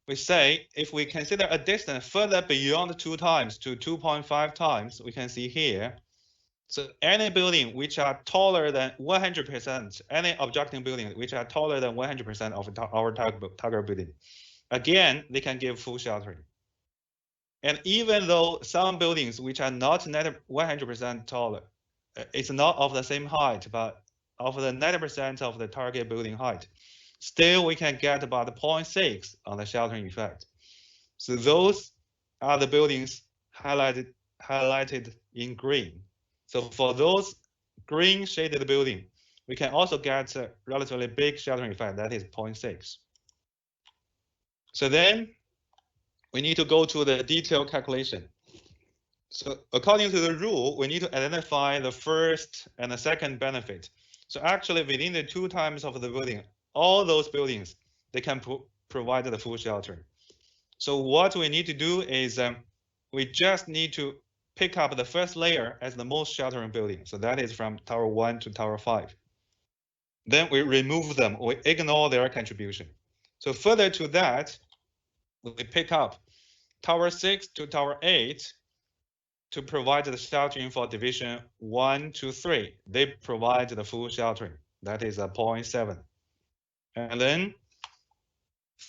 we say if we consider a distance further beyond 2 times to 2.5 times, we can see here. So any building which are taller than 100%, any objecting building which are taller than 100% of our target building, again, they can give full sheltering. And even though some buildings which are not 100% taller, it's not of the same height, but of the 90% of the target building height, still we can get about 0.6 on the sheltering effect. So those are the buildings highlighted in green. So for those green shaded building, we can also get a relatively big sheltering effect, that is 0.6. So then we need to go to the detailed calculation. So according to the rule, we need to identify the first and the second benefit. So actually within the 2 times of the building, all those buildings, they can provide the full shelter. So what we need to do is we just need to pick up the first layer as the most sheltering building. So that is from tower 1 to tower 5. Then we remove them, we ignore their contribution. So further to that, we pick up tower 6 to tower 8 to provide the sheltering for division 1 to 3. They provide the full sheltering, that is a 0.7. And then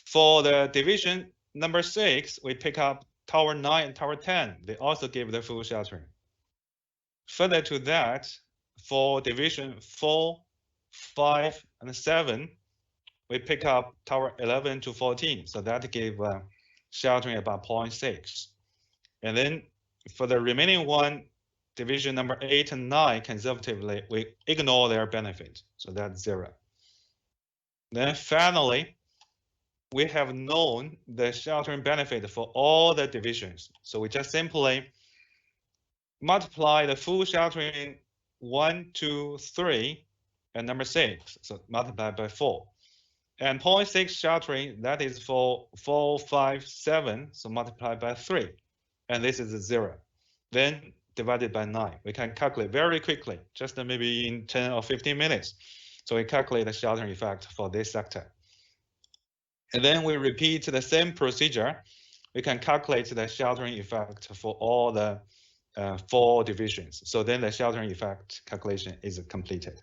for the division number 6, we pick up tower 9 and tower 10. They also give the full sheltering. Further to that, for division 4, 5, and 7, we pick up tower 11 to 14. So that gave sheltering about 0.6. And then for the remaining one, division number 8 and 9, conservatively, we ignore their benefit. So that's 0. Then finally, we have known the sheltering benefit for all the divisions. So we just simply multiply the full sheltering 1, 2, 3, and number 6. So multiply by 4. And 0.6 sheltering, that is for 4, 5, 7. So multiply by 3. And this is 0. Then divided by 9. We can calculate very quickly, just maybe in 10 or 15 minutes. So we calculate the sheltering effect for this sector. And then we repeat the same procedure. We can calculate the sheltering effect for all the 4 divisions. So then the sheltering effect calculation is completed.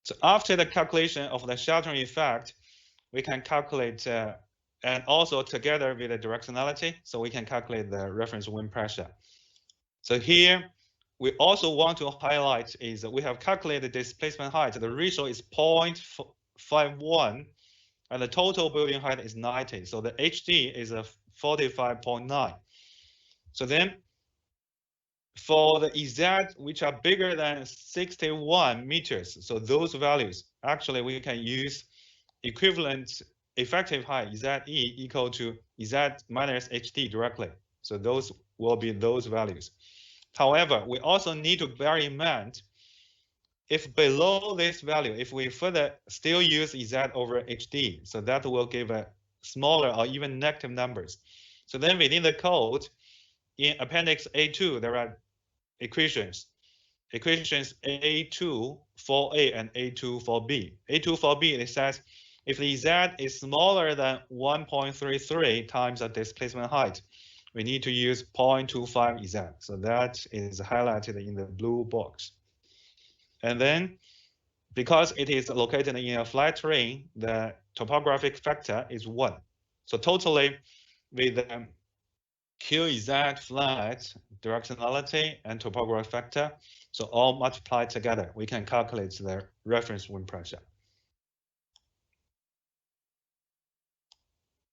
So after the calculation of the sheltering effect, we can calculate and also together with the directionality, so we can calculate the reference wind pressure. So here, we also want to highlight is that we have calculated displacement height. The ratio is 0.51, and the total building height is 90. So the HD is a 45.9. So then for the EZ, which are bigger than 61 meters, so those values, actually we can use equivalent effective height, ZE equal to Z minus HT directly. So those will be those values. However, we also need to bear in mind, if below this value, if we further still use Z over HT, so that will give a smaller or even negative numbers. So then within the code, in appendix A2, there are equations A2 for A and A2 for B. A2 for B, it says if the Z is smaller than 1.33 times the displacement height, we need to use 0.25 Z. So that is highlighted in the blue box. And then because it is located in a flat terrain, the topographic factor is 1. So totally with the QZ flat, directionality, and topographic factor, so all multiplied together, we can calculate the reference wind pressure.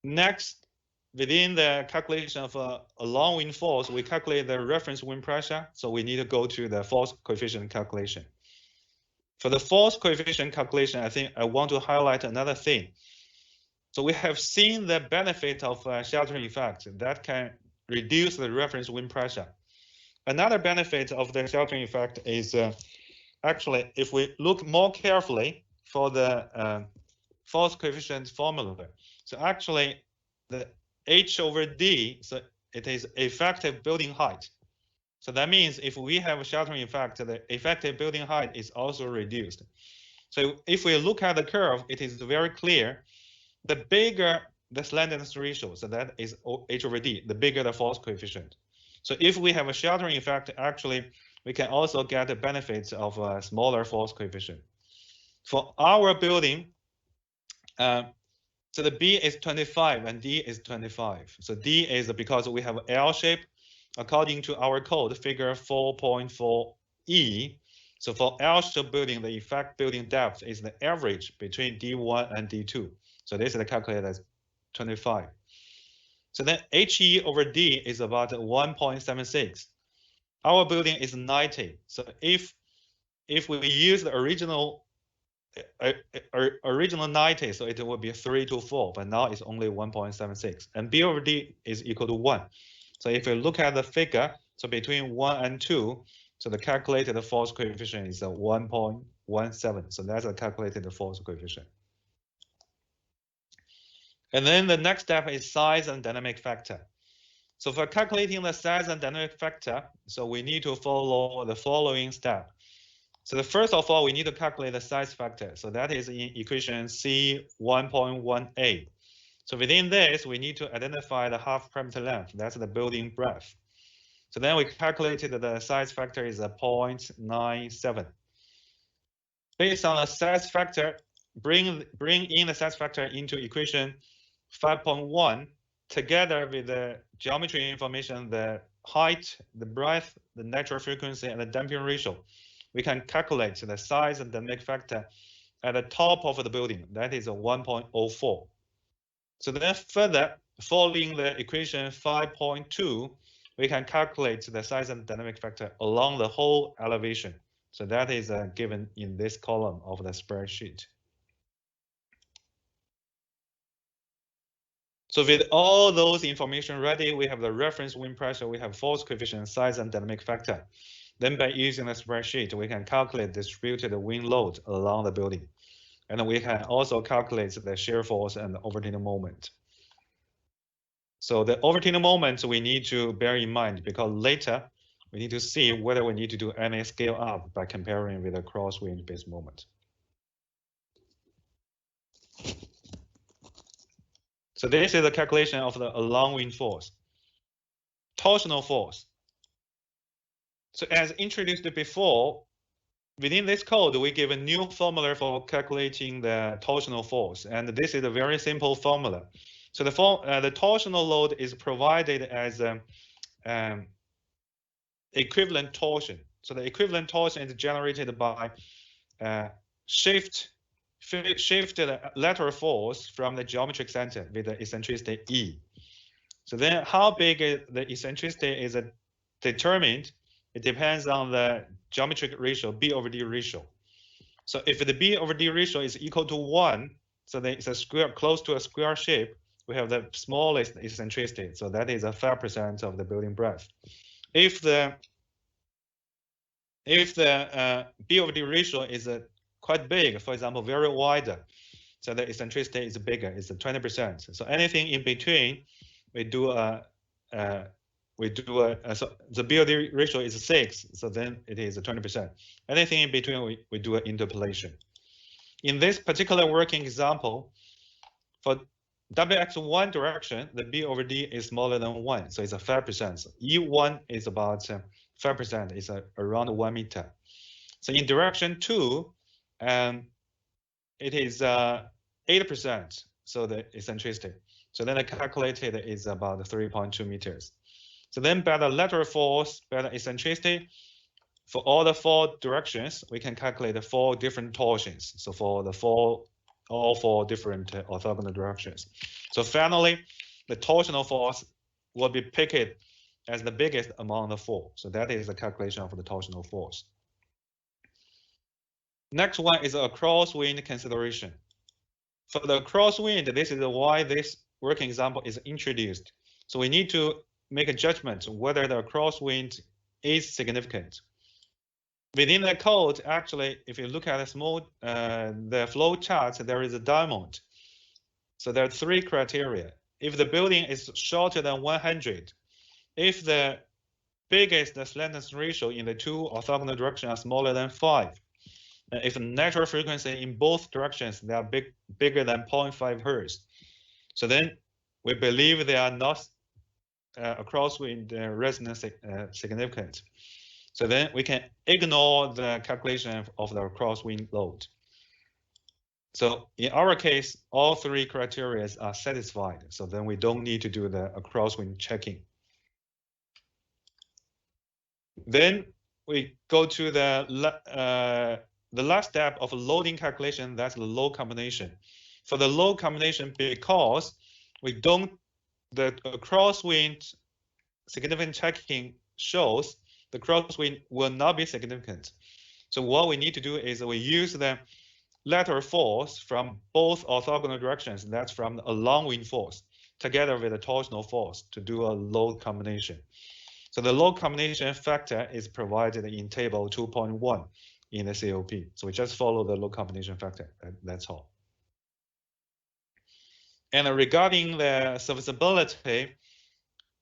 Next, within the calculation of a long wind force, we calculate the reference wind pressure, so we need to go to the force coefficient calculation. For the force coefficient calculation, I think I want to highlight another thing. So we have seen the benefit of sheltering effect that can reduce the reference wind pressure. Another benefit of the sheltering effect is actually, if we look more carefully for the force coefficient formula, so actually the H over D, so it is effective building height. So that means if we have a sheltering effect, the effective building height is also reduced. So if we look at the curve, it is very clear. The bigger the slenderness ratio, so that is H over D, the bigger the force coefficient. So if we have a sheltering effect, actually, we can also get the benefits of a smaller force coefficient. For our building, so the B is 25 and D is 25. So D is because we have L shape, according to our code, figure 4.4E. So for L-shape building, the effect building depth is the average between D1 and D2. So this is calculated as 25. So then HE over D is about 1.76. Our building is 90. So if we use the original 90, so it would be 3 to 4, but now it's only 1.76. And B over D is equal to 1. So if you look at the figure, so between 1 and 2, so the calculated force coefficient is 1.17. So that's a calculated force coefficient. And then the next step is size and dynamic factor. So for calculating the size and dynamic factor, so we need to follow the following step. So the first of all, we need to calculate the size factor. So that is in equation C 1.18. So within this, we need to identify the half perimeter length. That's the building breadth. So then we calculated the size factor is 0.97. Based on the size factor, bring in the size factor into equation 5.1 together with the geometry information, the height, the breadth, the natural frequency, and the damping ratio. We can calculate the size and dynamic factor at the top of the building. That is 1.04. So then further, following the equation 5.2, we can calculate the size and dynamic factor along the whole elevation. So that is given in this column of the spreadsheet. So with all those information ready, we have the reference wind pressure, we have force coefficient, size, and dynamic factor. Then by using the spreadsheet, we can calculate distributed wind load along the building. And we can also calculate the shear force and the overturning moment. So the overturning moment we need to bear in mind because later we need to see whether we need to do any scale up by comparing with a crosswind based moment. So this is a calculation of the along wind force. Torsional force. So as introduced before, within this code, we give a new formula for calculating the torsional force. And this is a very simple formula. So the torsional load is provided as equivalent torsion. So the equivalent torsion is generated by shifted lateral force from the geometric center with the eccentricity E. So then how big the eccentricity is determined it depends on the geometric ratio, B over D ratio. So if the B over D ratio is equal to 1, so then it's a square close to a square shape, we have the smallest eccentricity. So that is a 5% of the building breadth. If the B over D ratio is quite big, for example, very wide, so the eccentricity is bigger, it's 20%. So anything in between, we do a so the B over D ratio is 6, so then it is 20%. Anything in between, we do an interpolation. In this particular working example, for WX1 direction, the B over D is smaller than 1, so it's a 5%. So E1 is about 5%, it's around 1 meter. So in direction 2, it is 8%, so the eccentricity. So then I calculated is about 3.2 meters. So then by the lateral force, by the eccentricity, for all the 4 directions, we can calculate the 4 different torsions. So for the all 4 different orthogonal directions. So finally, the torsional force will be picked as the biggest among the 4. So that is the calculation of the torsional force. Next one is a crosswind consideration. For the crosswind, this is why this working example is introduced. So we need to make a judgment whether the crosswind is significant. Within the code, actually, if you look at the flow chart, there is a diamond. So there are 3 criteria. If the building is shorter than 100, if the biggest slackness ratio in the 2 orthogonal directions are smaller than 5, and if the natural frequency in both directions they are bigger than 0.5 Hz, so then we believe they are not a crosswind resonance significant. So then we can ignore the calculation of the crosswind load. So in our case, all 3 criteria are satisfied. So then we don't need to do the crosswind checking. Then we go to the last step of loading calculation, that's the load combination. For the load combination, because we don't, the crosswind significant checking shows the crosswind will not be significant. So what we need to do is we use the lateral force from both orthogonal directions, that's from the along wind force, together with the torsional force to do a load combination. So the load combination factor is provided in table 2.1 in the COP. So we just follow the load combination factor, that's all. And regarding the serviceability,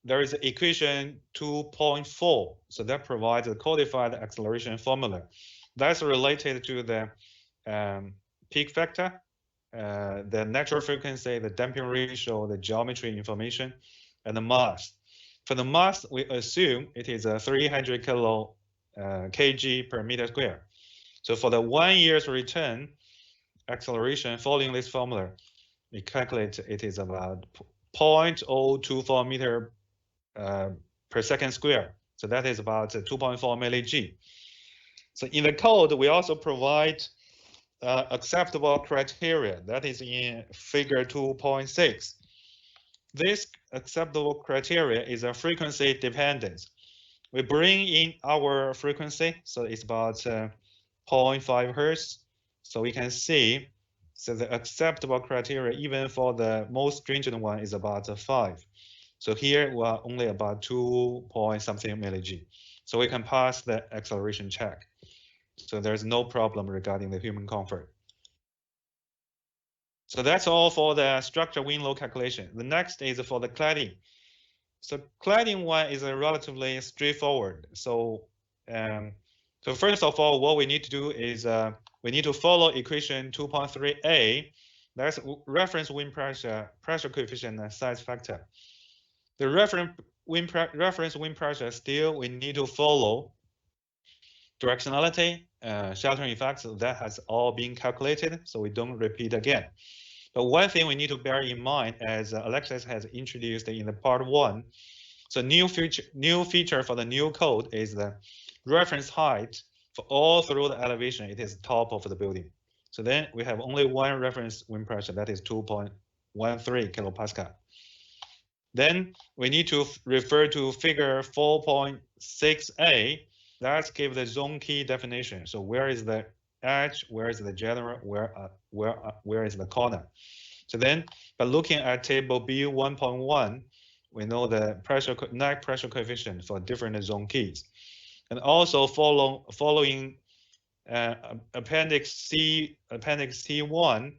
there is equation 2.4. So that provides a codified acceleration formula. That's related to the peak factor, the natural frequency, the damping ratio, the geometry information, and the mass. For the mass, we assume it is a 300 kg per meter square. So for the 1 year's return acceleration following this formula, we calculate it is about 0.024 meter per second square. So that is about 2.4 milli-G. So in the code, we also provide acceptable criteria. That is in figure 2.6. This acceptable criteria is a frequency dependence. We bring in our frequency, so it's about 0.5 Hertz. So we can see, so the acceptable criteria, even for the most stringent one, is about 5. So here we are only about 2 point something milli-G. So we can pass the acceleration check. So there's no problem regarding the human comfort. So that's all for the structure wind load calculation. The next is for the cladding. So cladding one is relatively straightforward. So, so first of all, what we need to do is we need to follow equation 2.3a. That's reference wind pressure, pressure coefficient, and size factor. The reference wind pressure, still we need to follow directionality, sheltering effects. That has all been calculated, so we don't repeat again. But one thing we need to bear in mind, as Alexis has introduced in the part 1, so new feature for the new code is the reference height for all through the elevation. It is top of the building. So then we have only one reference wind pressure, that is 2.13 kilopascal. Then we need to refer to figure 4.6a. let's give the zone key definition. So where is the edge? Where is the general? Where is the corner? So then, by looking at table B1.1, we know the net pressure coefficient for different zone keys, and also following appendix C1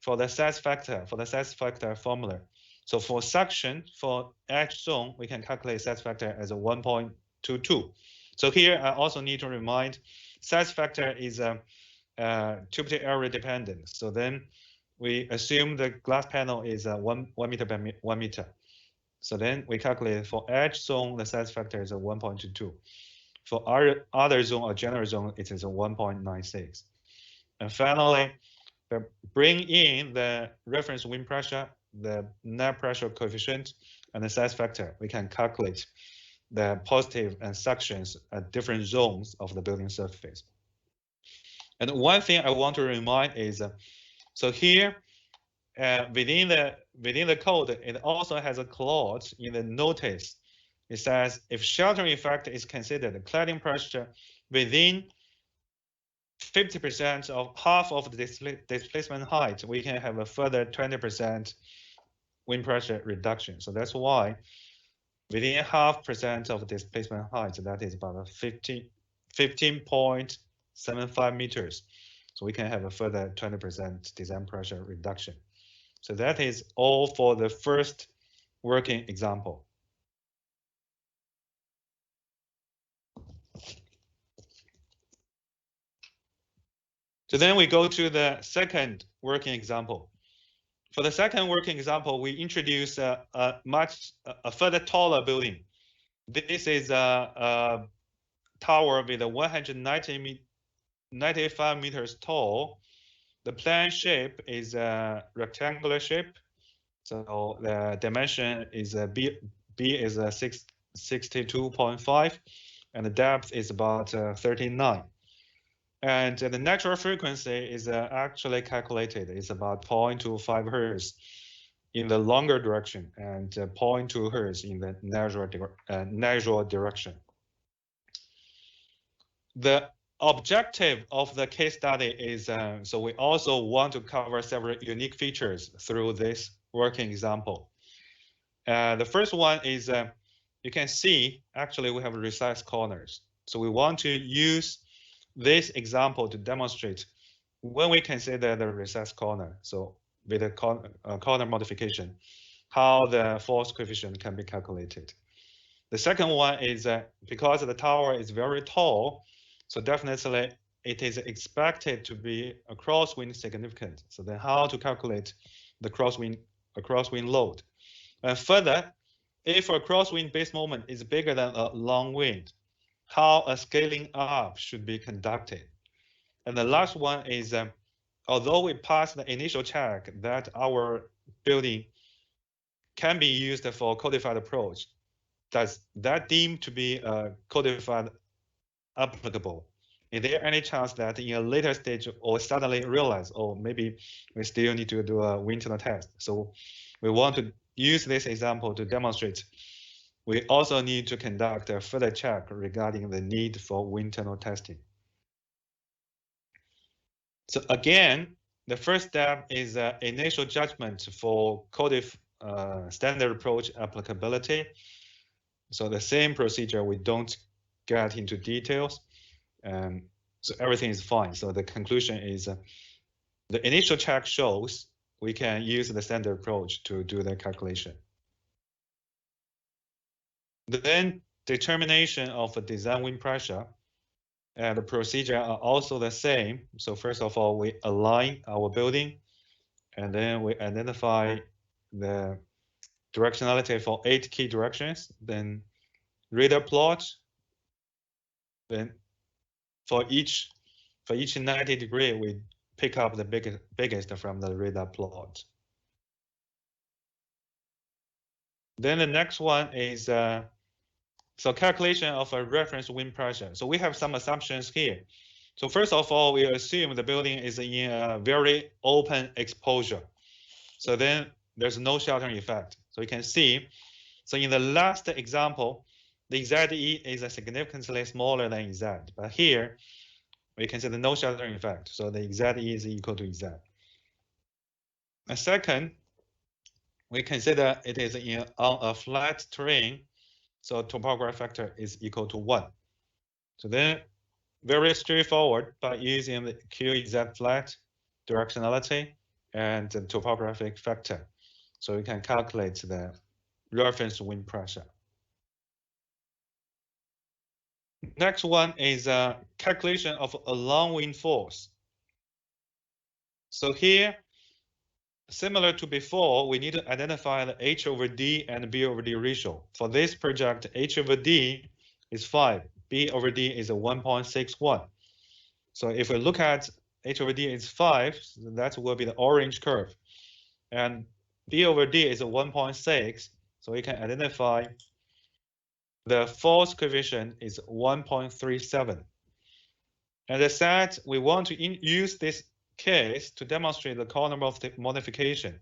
for the size factor formula. So for suction, for edge zone, we can calculate size factor as a 1.22. So here I also need to remind, size factor is tubular area dependent. So then we assume the glass panel is 1 meter by 1 meter. So then we calculate for edge zone, the size factor is a 1.22. For other zone or general zone, it is a 1.96. And finally, bring in the reference wind pressure, the net pressure coefficient, and the size factor. We can calculate the positive and suctions at different zones of the building surface. And one thing I want to remind is, so here within the code, it also has a clause in the notice. It says if sheltering effect is considered, cladding pressure within 50% of half of the displacement height, we can have a further 20% wind pressure reduction. So that's why within 0.5% of displacement height, that is about 15.75 meters. So we can have a further 20% design pressure reduction. So that is all for the first working example. So then we go to the second working example. For the second working example, we introduce a further taller building. This is a tower with a 195 meters tall. The plan shape is a rectangular shape. So the dimension is B is 62.5, and the depth is about 39. And the natural frequency is actually calculated. It's about 0.25 hertz in the longer direction and 0.2 hertz in the natural direction. The objective of the case study is, so we also want to cover several unique features through this working example. The first one is, you can see, actually we have recessed corners. So we want to use this example to demonstrate when we consider the recessed corner, so with a corner modification, how the force coefficient can be calculated. The second one is because the tower is very tall, so definitely it is expected to be a crosswind significant. So then how to calculate the crosswind load. And further, if a crosswind base moment is bigger than a long wind, how a scaling up should be conducted. And the last one is, although we passed the initial check that our building can be used for codified approach, does that deem to be codified applicable? Is there any chance that in a later stage or suddenly realize, oh, maybe we still need to do a wind tunnel test? So we want to use this example to demonstrate we also need to conduct a further check regarding the need for wind tunnel testing. So again, the first step is initial judgment for standard approach applicability. So the same procedure, we don't get into details. So everything is fine. So the conclusion is the initial check shows we can use the standard approach to do the calculation. Then determination of the design wind pressure and the procedure are also the same. So first of all, we align our building, and then we identify the directionality for 8 key directions, then radar plot. Then for each 90 degree, we pick up the biggest from the radar plot. Then the next one is so calculation of a reference wind pressure. So we have some assumptions here. So first of all, we assume the building is in a very open exposure. So then there's no sheltering effect. So you can see, so in the last example, the ZE is significantly smaller than Z, but here we consider no sheltering effect, so the ZE is equal to Z. And second, we consider it is on a flat terrain, so topography factor is equal to 1. So then, very straightforward by using the QZ flat directionality and the topographic factor. So we can calculate the reference wind pressure. Next one is a calculation of a long wind force. So here, similar to before, we need to identify the H over D and B over D ratio. For this project, H over D is 5, B over D is 1.61. So if we look at H over D is 5, so that will be the orange curve. And B over D is 1.6, so we can identify the force coefficient is 1.37. And as said, we want to use this case to demonstrate the corner modification.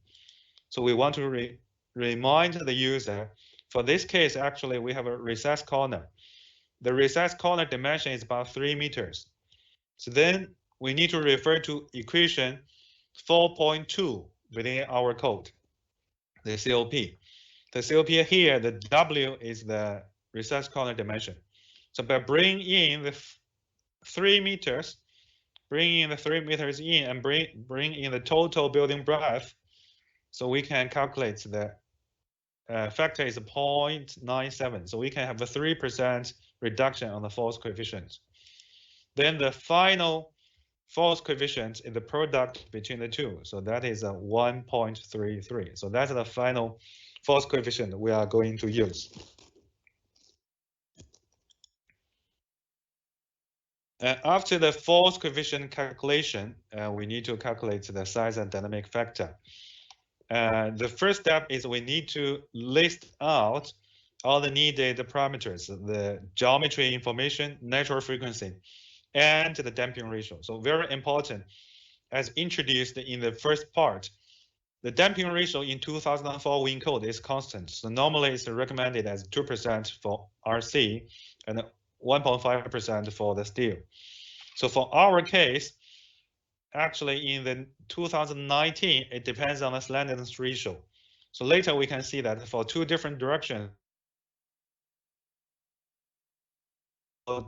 So we want to remind the user, for this case, actually, we have a recessed corner. The recessed corner dimension is about 3 meters. So then we need to refer to equation 4.2 within our code, the COP. The COP here, the W is the recessed corner dimension. So by bringing in the 3 meters, bring in the 3 meters in and bring in the total building breadth, so we can calculate the factor is 0.97. So we can have a 3% reduction on the force coefficient. Then the final force coefficient is the product between the two. So that is a 1.33. So that's the final force coefficient we are going to use. After the force coefficient calculation, we need to calculate the size and dynamic factor. The first step is we need to list out all the needed parameters, the geometry information, natural frequency, and the damping ratio. So very important, as introduced in the first part, the damping ratio in 2004 wind code is constant. So normally it's recommended as 2% for RC and 1.5% for the steel. So for our case, actually in the 2019, it depends on the slenderness ratio. So later we can see that for 2 different directions,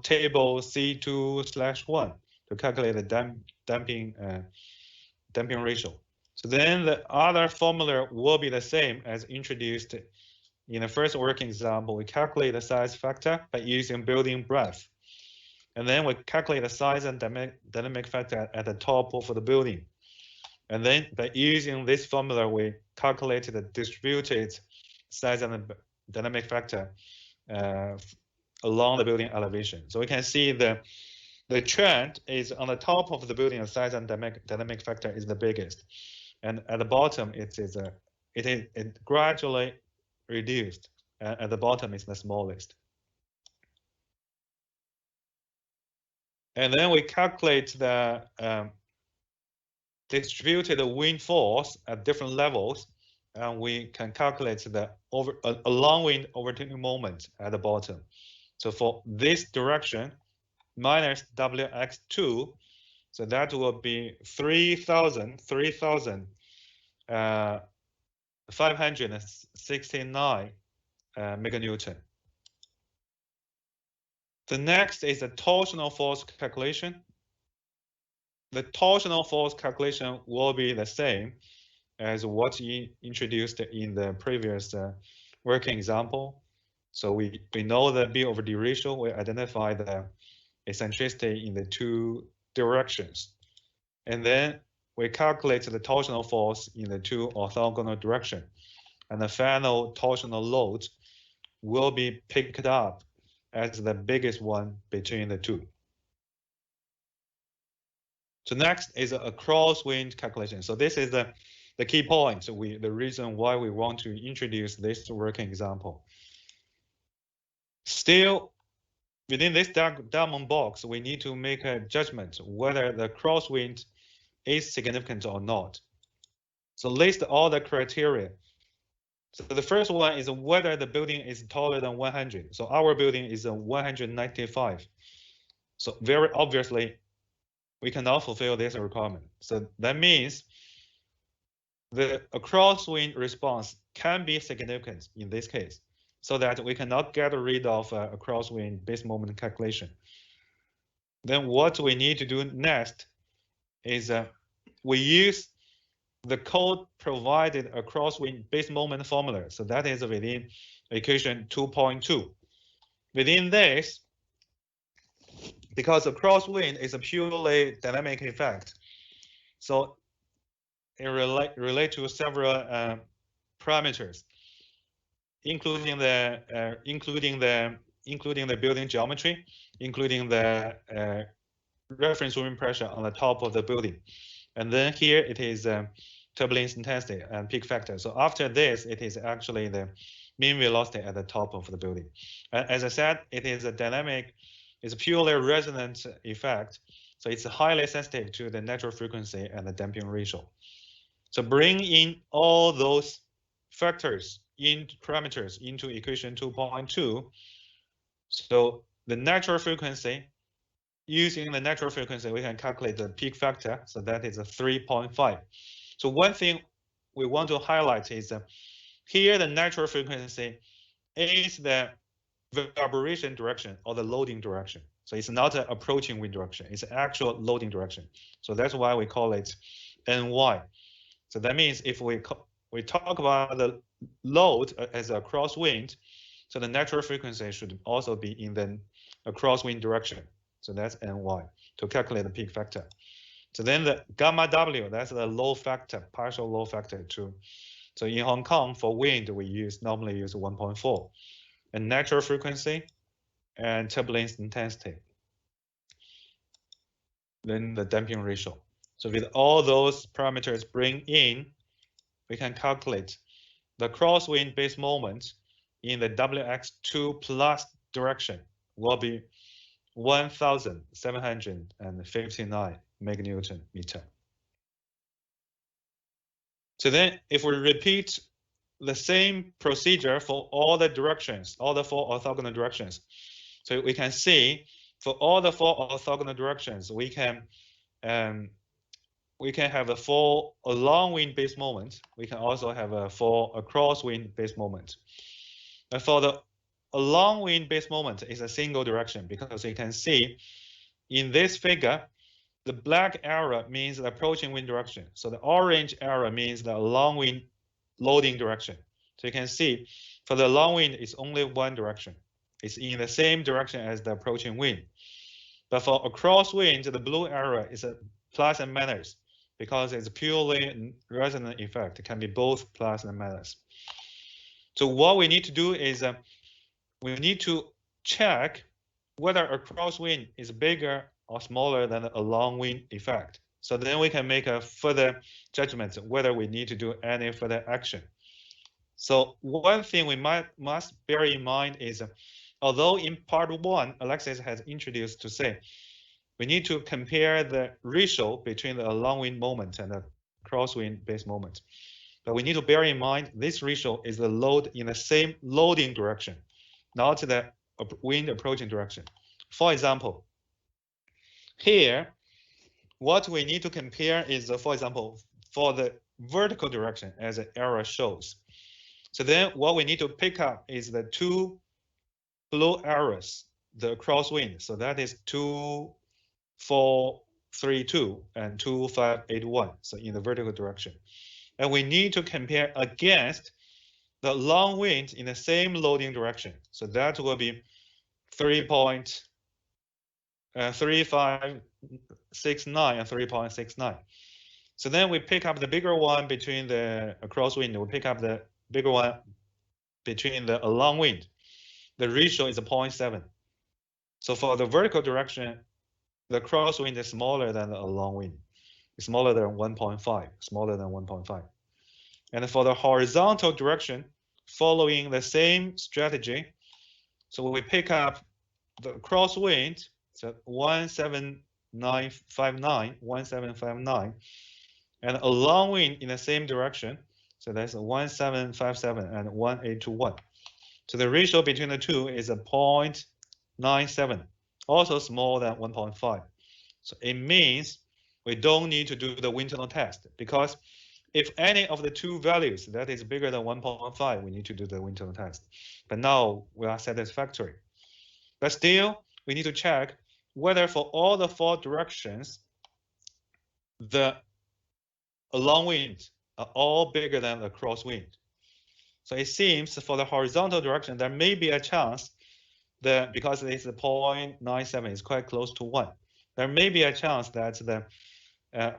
table C2/1 to calculate the damping ratio. So then the other formula will be the same as introduced in the first working example. We calculate the size factor by using building breadth. And then we calculate the size and dynamic factor at the top of the building. And then by using this formula, we calculate the distributed size and dynamic factor along the building elevation. So we can see the trend is on the top of the building, the size and dynamic factor is the biggest. And at the bottom, it gradually reduced. At the bottom is the smallest. And then we calculate the distributed wind force at different levels, and we can calculate the long wind overturning moment at the bottom. So for this direction, minus Wx2, so that will be 3,569 meganewton. The next is the torsional force calculation. The torsional force calculation will be the same as what introduced in the previous working example. So we know the B over D ratio. We identify the eccentricity in the 2 directions. And then we calculate the torsional force in the 2 orthogonal directions. And the final torsional load will be picked up as the biggest one between the 2. So next is a crosswind calculation. So this is the key point. So the reason why we want to introduce this working example. Still, within this diamond box, we need to make a judgment whether the crosswind is significant or not. So list all the criteria. So the first one is whether the building is taller than 100. So our building is 195. So very obviously, we cannot fulfill this requirement. So that means the crosswind response can be significant in this case, so that we cannot get rid of a crosswind base moment calculation. Then what we need to do next is we use the code provided a crosswind base moment formula. So that is within equation 2.2. Within this, because the crosswind is a purely dynamic effect, so it relate to several parameters, including the building geometry, including the reference wind pressure on the top of the building, and then here it is turbulence intensity and peak factor. So after this, it is actually the mean velocity at the top of the building. As I said, it is a dynamic, it's a purely resonant effect. So it's highly sensitive to the natural frequency and the damping ratio. So bring in all those factors in parameters into equation 2.2. So the natural frequency, using the natural frequency, we can calculate the peak factor. So that is a 3.5. So one thing we want to highlight is here the natural frequency is the vibration direction or the loading direction. So it's not an approaching wind direction, it's actual loading direction. So that's why we call it NY. So that means if we talk about the load as a crosswind, so the natural frequency should also be in the crosswind direction. So that's NY to calculate the peak factor. So then the gamma W, that's the load factor, partial load factor too. So in Hong Kong for wind, we normally use 1.4, and natural frequency and turbulence intensity. Then the damping ratio. So with all those parameters bring in, we can calculate the crosswind base moment in the WX2 plus direction will be 1,759 meganewton meter. So then if we repeat the same procedure for all the directions, all the 4 orthogonal directions, so we can see for all the 4 orthogonal directions, we can have a 4 along wind base moment. We can also have a 4 crosswind base moment. And for the along wind base moment is a single direction, because you can see in this figure, the black arrow means the approaching wind direction. So the orange arrow means the along wind loading direction. So you can see for the long wind, it's only one direction. It's in the same direction as the approaching wind. But for a crosswind, the blue arrow is a plus and minus, because it's purely resonant effect. It can be both plus and minus. So what we need to do is we need to check whether a crosswind is bigger or smaller than a long wind effect. So then we can make a further judgment whether we need to do any further action. So one thing we must bear in mind is, although in part 1, Alexis has introduced to say, we need to compare the ratio between the long wind moment and the crosswind base moment. But we need to bear in mind this ratio is the load in the same loading direction, not the wind approaching direction. For example, here, what we need to compare is, for example, for the vertical direction as the arrow shows. So then what we need to pick up is the 2 blue arrows, the crosswind. So that is 2432 and 2581. So in the vertical direction. And we need to compare against the long wind in the same loading direction. So that will be 3.3569 and 3.69. So then we pick up the bigger one between the crosswind. We pick up the bigger one between the long wind. The ratio is 0.7. So for the vertical direction, the crosswind is smaller than the long wind. It's smaller than 1.5, smaller than 1.5. And for the horizontal direction, following the same strategy, so we pick up the crosswind, so 1759, and a long wind in the same direction. So that's 1757 and 1821. So the ratio between the two is a 0.97, also smaller than 1.5. So it means we don't need to do the wind tunnel test, because if any of the two values that is bigger than 1.5, we need to do the wind tunnel test. But now we are satisfactory. But still, we need to check whether for all the four directions, the along wind are all bigger than the crosswind. So it seems for the horizontal direction, there may be a chance that because it's 0.97 is quite close to 1, there may be a chance that the a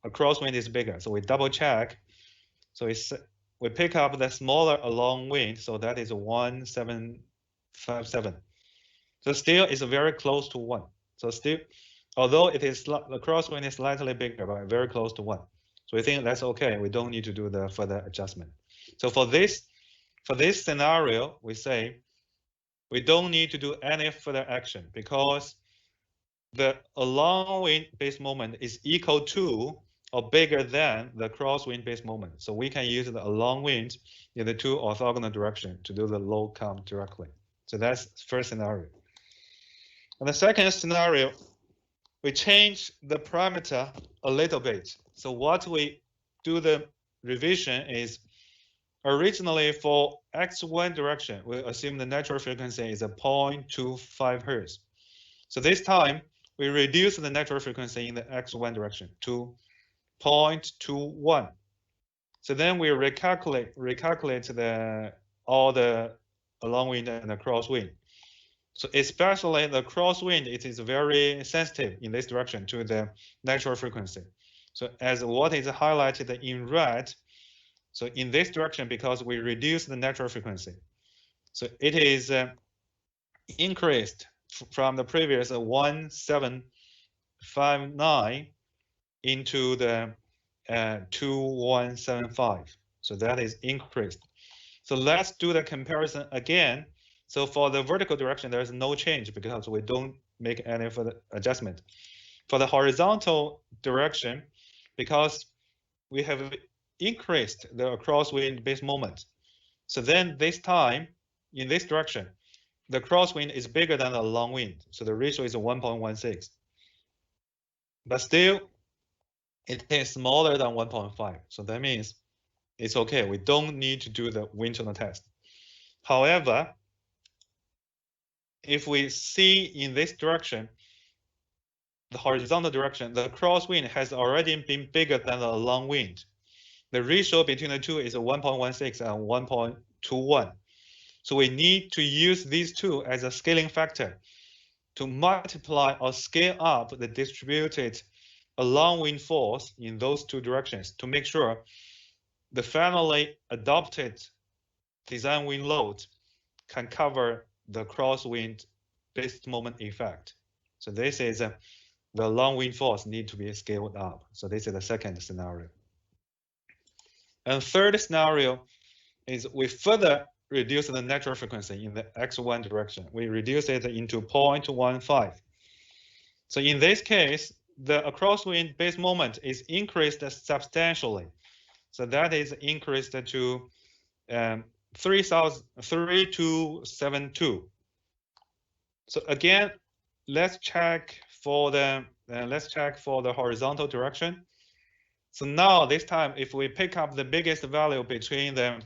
crosswind is bigger. So we double check. So we pick up the smaller along wind. So that is 1757. So still it's very close to 1. So still, although it is the crosswind is slightly bigger, but very close to 1. So we think that's okay. We don't need to do the further adjustment. So for this scenario, we say we don't need to do any further action because the along wind base moment is equal to or bigger than the crosswind base moment. So we can use the along wind in the two orthogonal direction to do the load count directly. So that's the first scenario. And the second scenario, we change the parameter a little bit. So what we do the revision is originally for x1 direction, we assume the natural frequency is a 0.25 Hertz. So this time we reduce the natural frequency in the x1 direction to 0.21. So then we recalculate all the along wind and the crosswind. So especially the crosswind, it is very sensitive in this direction to the natural frequency. So as what is highlighted in red, so in this direction, because we reduce the natural frequency, so it is increased from the previous 1759 into the 2175. So that is increased. So let's do the comparison again. So for the vertical direction, there is no change because we don't make any further adjustment. For the horizontal direction, because we have increased the crosswind base moment. So then this time, in this direction, the crosswind is bigger than the along wind. So the ratio is 1.16. But still, it is smaller than 1.5. So that means it's okay. We don't need to do the wind tunnel test. However, if we see in this direction, the horizontal direction, the crosswind has already been bigger than the along wind. The ratio between the two is 1.16 and 1.21. So we need to use these two as a scaling factor to multiply or scale up the distributed along wind force in those two directions to make sure the finally adopted design wind load can cover the crosswind base moment effect. So this is the along wind force need to be scaled up. So this is the second scenario. And third scenario is we further reduce the natural frequency in the x1 direction. We reduce it into 0.15. So in this case, the crosswind base moment is increased substantially. So that is increased to 3272. So again, let's check for the horizontal direction. So now this time, if we pick up the biggest value between the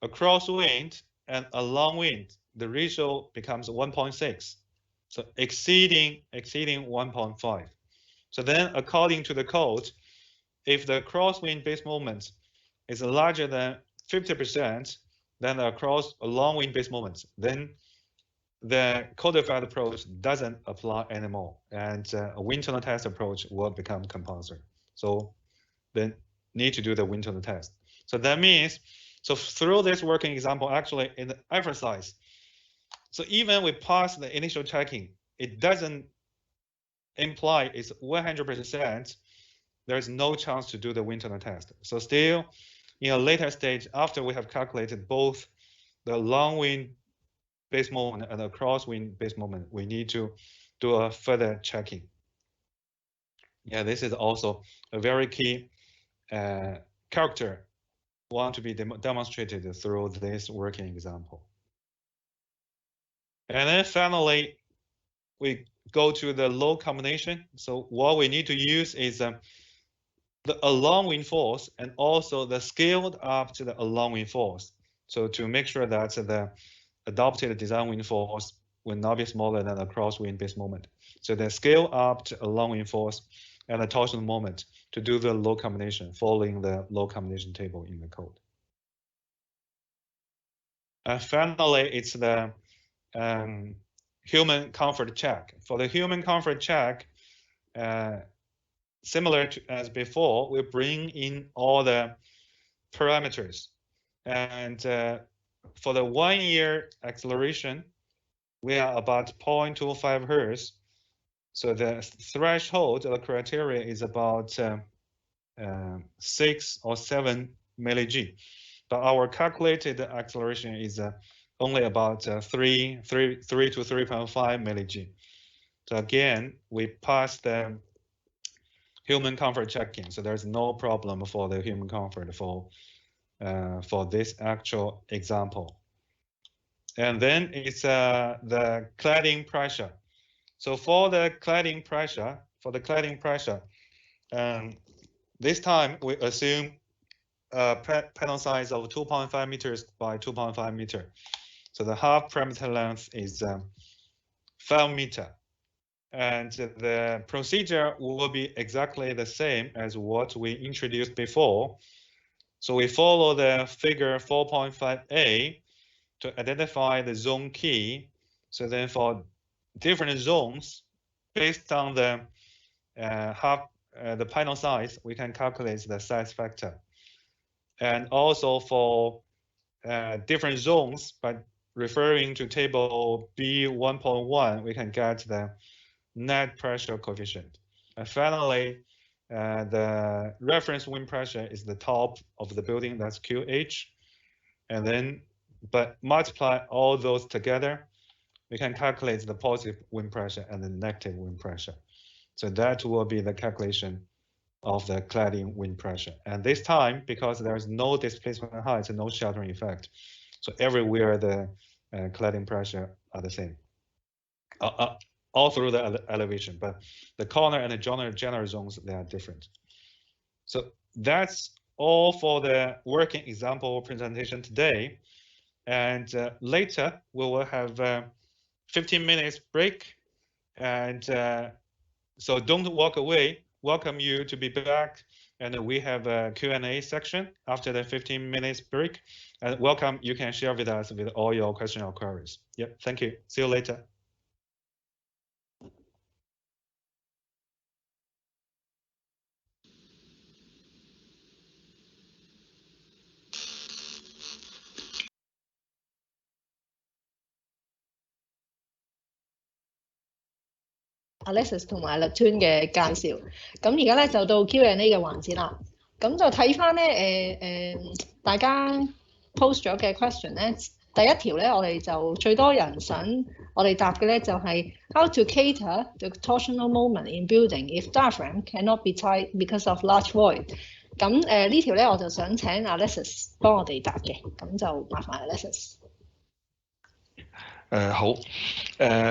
crosswind and along wind, the ratio becomes 1.6. So exceeding 1.5. So then according to the code, if the crosswind base moment is larger than 50% than the along wind base moment, then the codified approach doesn't apply anymore, and a wind tunnel test approach will become compulsory. So then need to do the wind tunnel test. So that means, so through this working example, actually in the exercise, so even we pass the initial checking, it doesn't imply it's 100%. There's no chance to do the wind tunnel test. So still, in a later stage, after we have calculated both the long wind base moment and the crosswind base moment, we need to do a further checking. Yeah, this is also a very key character want to be demonstrated through this working example. And then finally, we go to the load combination. So what we need to use is the along wind force and also the scaled up to the along wind force. So to make sure that the adopted design wind force will not be smaller than the crosswind base moment. So they scale up to along wind force and the torsional moment to do the load combination, following the load combination table in the code. And finally, it's the human comfort check. For the human comfort check, similar to as before, we bring in all the parameters. And for the 1 year acceleration, we are about 0.25 Hertz. So the threshold of the criteria is about 6 or 7 milli-G. But our calculated acceleration is only about 3 to 3.5 milli-G. So again, we pass the human comfort checking. So there's no problem for the human comfort for this actual example. And then it's the cladding pressure. So for the cladding pressure, this time we assume a panel size of 2.5 meters by 2.5 meter. So the half parameter length is 5 meter. And the procedure will be exactly the same as what we introduced before. So we follow the figure 4.5a to identify the zone key. So then for different zones, based on the the panel size, we can calculate the size factor. And also for different zones, by referring to table B1.1, we can get the net pressure coefficient. And finally, the reference wind pressure is the top of the building, that's QH. And then, but multiply all those together, we can calculate the positive wind pressure and the negative wind pressure. So that will be the calculation of the cladding wind pressure. And this time, because there's no displacement height and no sheltering effect, so everywhere the cladding pressure are the same. All through the elevation, but the corner and the general zones, they are different. So that's all for the working example presentation today. And later we will have 15 minutes break. And so don't walk away. Welcome you to be back. And we have a Q&A section after the 15 minutes break. And welcome, you can share with us with all your questions or queries. Yep, thank you. See you later. Alexis 同埋 Neptune 嘅介紹，咁而家咧就到 Q&A 嘅環節啦。咁就睇翻咧大家 post 咗嘅 question 咧，第一條咧我哋就最多人想我哋答嘅咧就係 how to cater the torsional moment in building if diaphragm cannot be tight because of large void。咁呢條咧我就想請 Alexis 幫我哋答嘅，咁就麻煩 Alexis。好，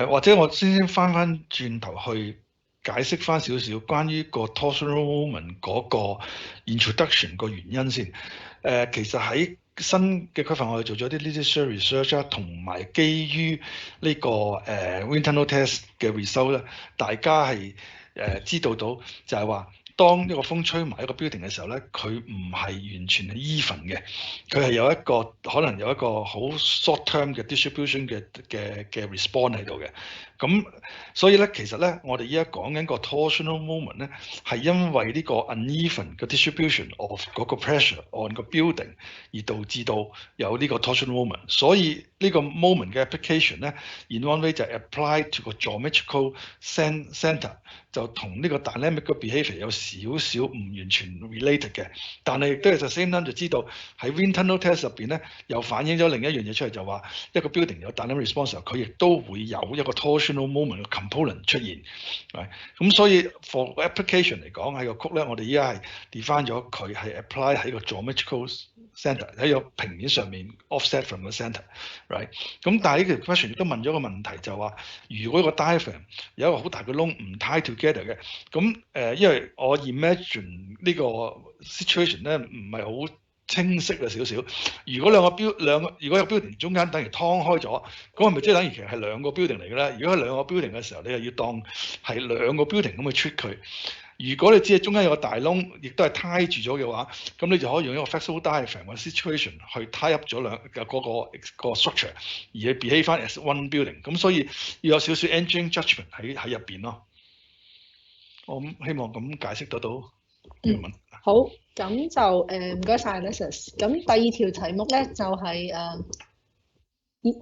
或者我先翻轉頭去解釋翻少少關於個 torsional moment 嗰個 introduction 個原因先。其實喺新嘅規範我哋做咗啲 literature research 啦，同埋基於呢個wind tunnel test 嘅 result 咧，大家係知道到就係話，當一個風吹埋一個 building 嘅時候咧，佢唔係完全係 even 嘅，佢係有一個可能有一個好 short term 嘅 distribution 嘅 response 喺度嘅。咁所以咧，其實咧，我哋依家講緊個 torsional moment 咧，係因為呢個 uneven 嘅 distribution of 嗰個 pressure on 個 building 而導致到有呢個 torsional moment。所以呢個 moment 嘅 application 咧 ，in one way 就係 apply to 個 geometrical center， 就同呢個 dynamic 嘅 behaviour 有少少唔完全 related 嘅。但係亦都係 the same time 就知道喺 wind tunnel test 入邊咧，又反映咗另一樣嘢出嚟，就話一個 building 有 dynamic response 時候，佢亦都會有一個 torsional moment 嘅 component 出現，咁所以 for application 嚟講喺個曲咧，我哋依家係 define 咗佢係 apply 喺個 geometrical centre 喺個平面上面 offset from 個 centre，right？ 咁但係呢條 question 亦都問咗個問題，就話如果個 diaphragm 有一個好大嘅窿唔 tie together 嘅，咁因為我 imagine 呢個 situation 咧唔係好清晰啊少少。如果如果有 building 中間等於劏開咗，咁係咪即係等於其實係兩個 building 嚟嘅咧？如果係兩個 building 嘅時候，你又要當係兩個 building 咁去 treat 佢。如果你只係中間有個大窿，亦都係 tie 住咗嘅話，咁你就可以用一個 flexible diaphragm 嘅 situation 去 tie up 咗個 structure， 而去 behave 翻 as one building。咁所以要有少少 engineering judgment 喺入邊咯。我希望咁解釋得到呢個問題。好，咁就唔該晒 Alexis。咁第二條題目咧就係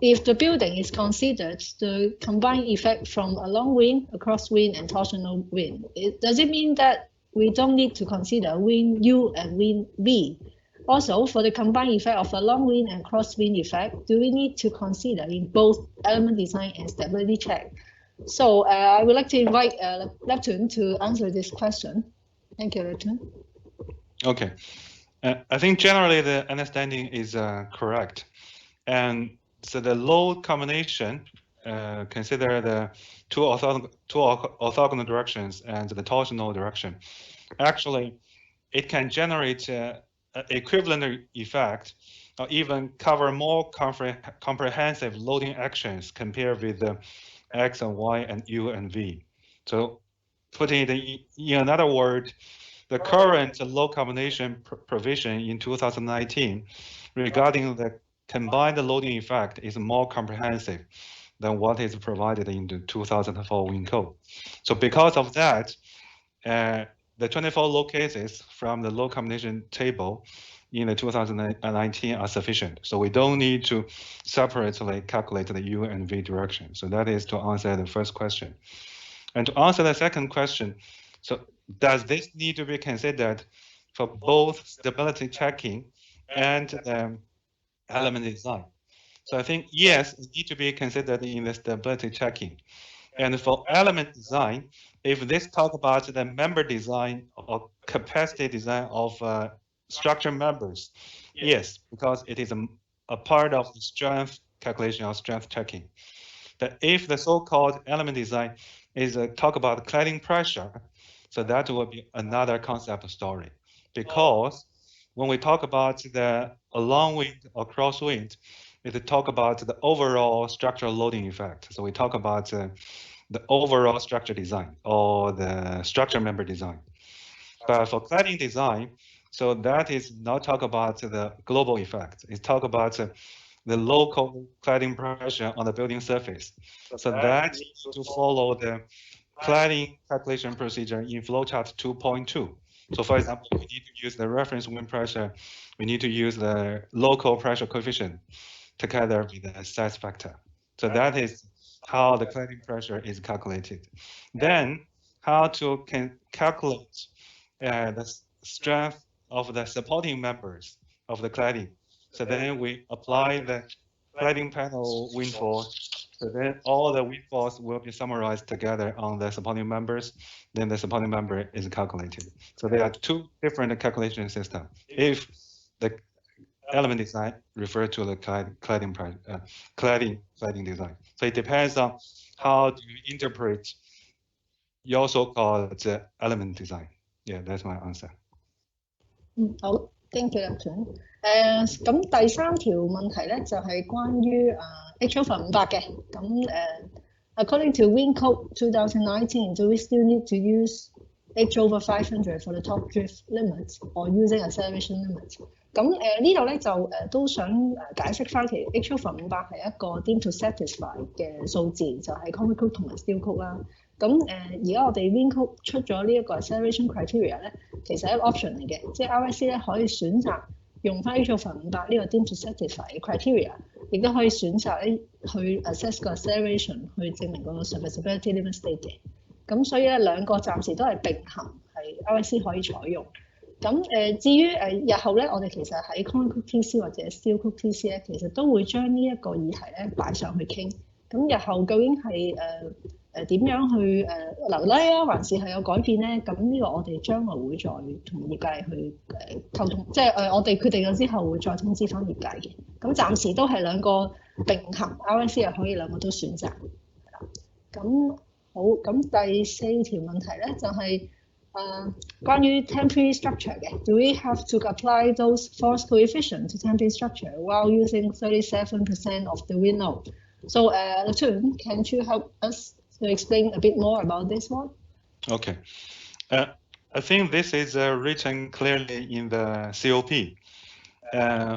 if the building is considered the combined effect from a long wind, a crosswind, and torsional wind, does it mean that we don't need to consider wind U and wind V? Also, for the combined effect of a long wind and crosswind effect, do we need to consider in both element design and stability check? So I would like to invite Neptune to answer this question. Thank you, Neptune. Okay. I think generally the understanding is correct. And so the load combination, consider the two orthogonal directions and the torsional direction. Actually, it can generate an equivalent effect or even cover more comprehensive loading actions compared with the X and Y and U and V. So putting it in another word, the current load combination provision in 2019 regarding the combined loading effect is more comprehensive than what is provided in the 2004 wind code. So because of that, the 24 load cases from the load combination table in the 2019 are sufficient. So we don't need to separately calculate the U and V direction. So that is to answer the first question. And to answer the second question, so does this need to be considered for both stability checking and element design? So I think yes, it needs to be considered in the stability checking. And for element design, if this talk about the member design or capacity design of structure members, yes, because it is a part of the strength calculation or strength checking. But if the so-called element design is talk about cladding pressure, so that will be another concept story. Because when we talk about the long wind or crosswind, it talk about the overall structural loading effect. So we talk about the overall structure design or the structure member design. But for cladding design, so that is not talk about the global effect. It's talk about the local cladding pressure on the building surface. So that needs to follow the cladding calculation procedure in flowchart 2.2. So for example, we need to use the reference wind pressure. We need to use the local pressure coefficient together with the size factor. So that is how the cladding pressure is calculated. Then how to calculate the strength of the supporting members of the cladding. So then we apply the cladding panel wind force. So then all the wind force will be summarized together on the supporting members. Then the supporting member is calculated. So there are two different calculation systems. If the element design refer to the cladding design. So it depends on how do you interpret your so-called element design. Yeah, that's my answer. 好 ，thank you Neptune。咁第三條問題咧就係關於H/500嘅。咁according to Wind Code 2019, do we still need to use H/500 for the top drift limit or using acceleration limit？ 咁呢度咧就都想解釋翻，其實H/500係一個 deemed to satisfy 嘅數字，就係 concrete code 同埋 steel code 啦。咁而家我哋 Wind Code 出咗呢一個 acceleration criteria 咧，其實係一個 option 嚟嘅，即係 RIC 咧可以選擇用翻 H/500呢個 deemed to satisfy 嘅 criteria， 亦都可以選擇咧去 assess 個 acceleration 去證明個 serviceability limit state 嘅。咁所以咧兩個暫時都係並行，係 RIC 可以採用。咁至於日後咧，我哋其實喺 concrete TC 或者 steel code TC 咧，其實都會將呢一個議題咧擺上去傾。咁日後究竟係點樣去留低啊，還是係有改變咧？咁呢個我哋將來會再同業界去溝通，即係我哋決定咗之後會再通知翻業界嘅。咁暫時都係兩個並行 RSC 係可以兩個都選擇。咁好，咁第四條問題咧就係、關於 temporary structure 嘅 ，Do we have to apply those force coefficient to temporary structure while using 37% of the wind load? So, Neptune, can you help us to explain a bit more about this one? Okay. I think this is written clearly in the COP.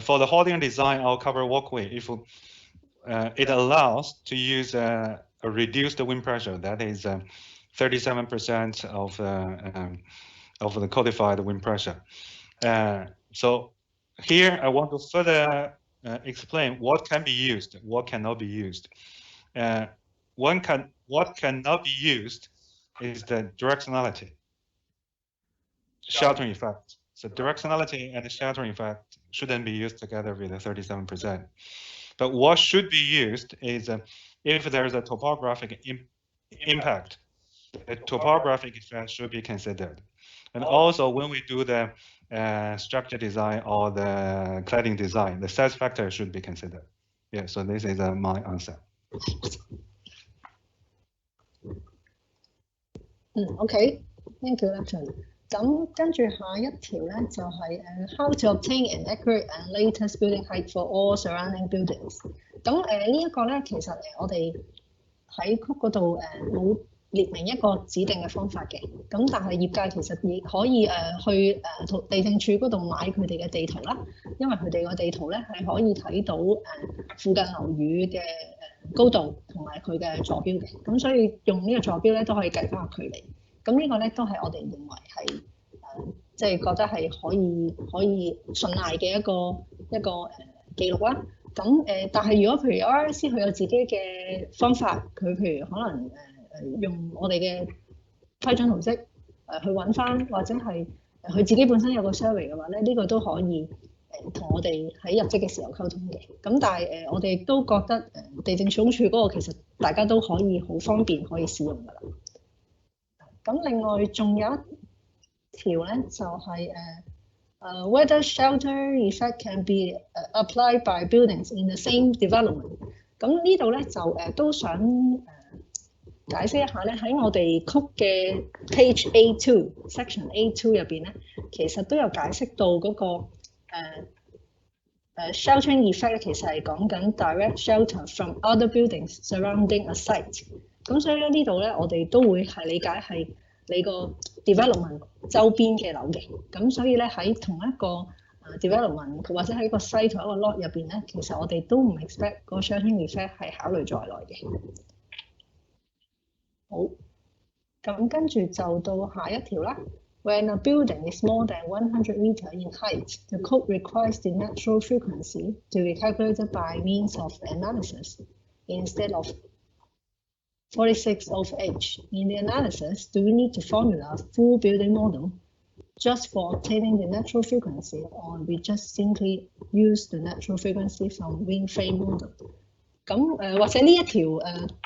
For the holding design or cover walkway, if it allows to use a reduced wind pressure, that is 37% of the codified wind pressure. So here I want to further explain what can be used, what cannot be used. What cannot be used is the directionality, sheltering effect. So directionality and the sheltering effect shouldn't be used together with the 37%. But what should be used is if there is a topographic impact, the topographic effect should be considered. And also when we do the structure design or the cladding design, the size factor should be considered. Yeah, so this is my answer. OK, thank you, Neptune. 咁跟住下一條咧就係how to obtain an accurate and latest building height for all surrounding buildings。咁呢一個咧其實我哋喺曲嗰度冇列明一個指定嘅方法嘅，咁但係業界其實亦可以去地政處嗰度買佢哋嘅地圖啦，因為佢哋個地圖咧係可以睇到附近樓宇嘅高度同埋佢嘅坐標嘅，咁所以用呢個坐標咧都可以計翻個距離。咁呢個咧都係我哋認為係即係覺得係可以信賴嘅一個記錄啦。咁但係如果譬如 RSC 佢有自己嘅方法，佢譬如可能用我哋嘅批准圖則去揾翻，或者係佢自己本身有個 survey 嘅話咧，呢個都可以同我哋喺入職嘅時候溝通嘅。咁但係我哋都覺得地政總署嗰個其實大家都可以好方便可以使用㗎啦。咁另外仲有一條咧就係whether shelter effect can be applied by buildings in the same development。咁呢度咧就都想解釋一下咧，喺我哋曲嘅 page A2 section A2 入邊咧，其實都有解釋到嗰個sheltering effect 其實係講緊 direct shelter from other buildings surrounding a site。咁所以咧呢度咧，我哋都會係理解係你個 development 周邊嘅樓嘅。咁所以咧喺同一個development 或者喺個 site 同一個 lot 入邊咧，其實我哋都唔 expect 個 sheltering effect 係考慮在內嘅。好，咁跟住就到下一條啦。When a building is more than 100 meters in height, the code requires the natural frequency to be calculated by means of analysis instead of 46 of H. In the analysis, do we need to formula a full building model just for obtaining the natural frequency, or we just simply use the natural frequency from wind frame model? 咁或者呢一條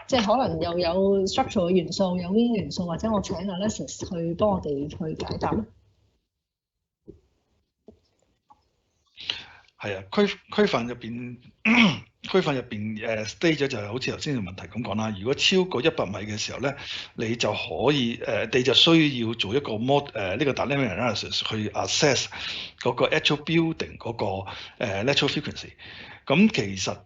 即係可能又有 structural 嘅元素，有 wind 元素，或者我請 Alexis 去幫我哋去解答啦。係啊，區範入邊state 咗就係好似頭先嘅問題咁講啦。如果超過100米嘅時候咧，你就可以你就需要做一個呢個 dynamic analysis 去 assess 嗰個 actual building 嗰個natural frequency。咁其實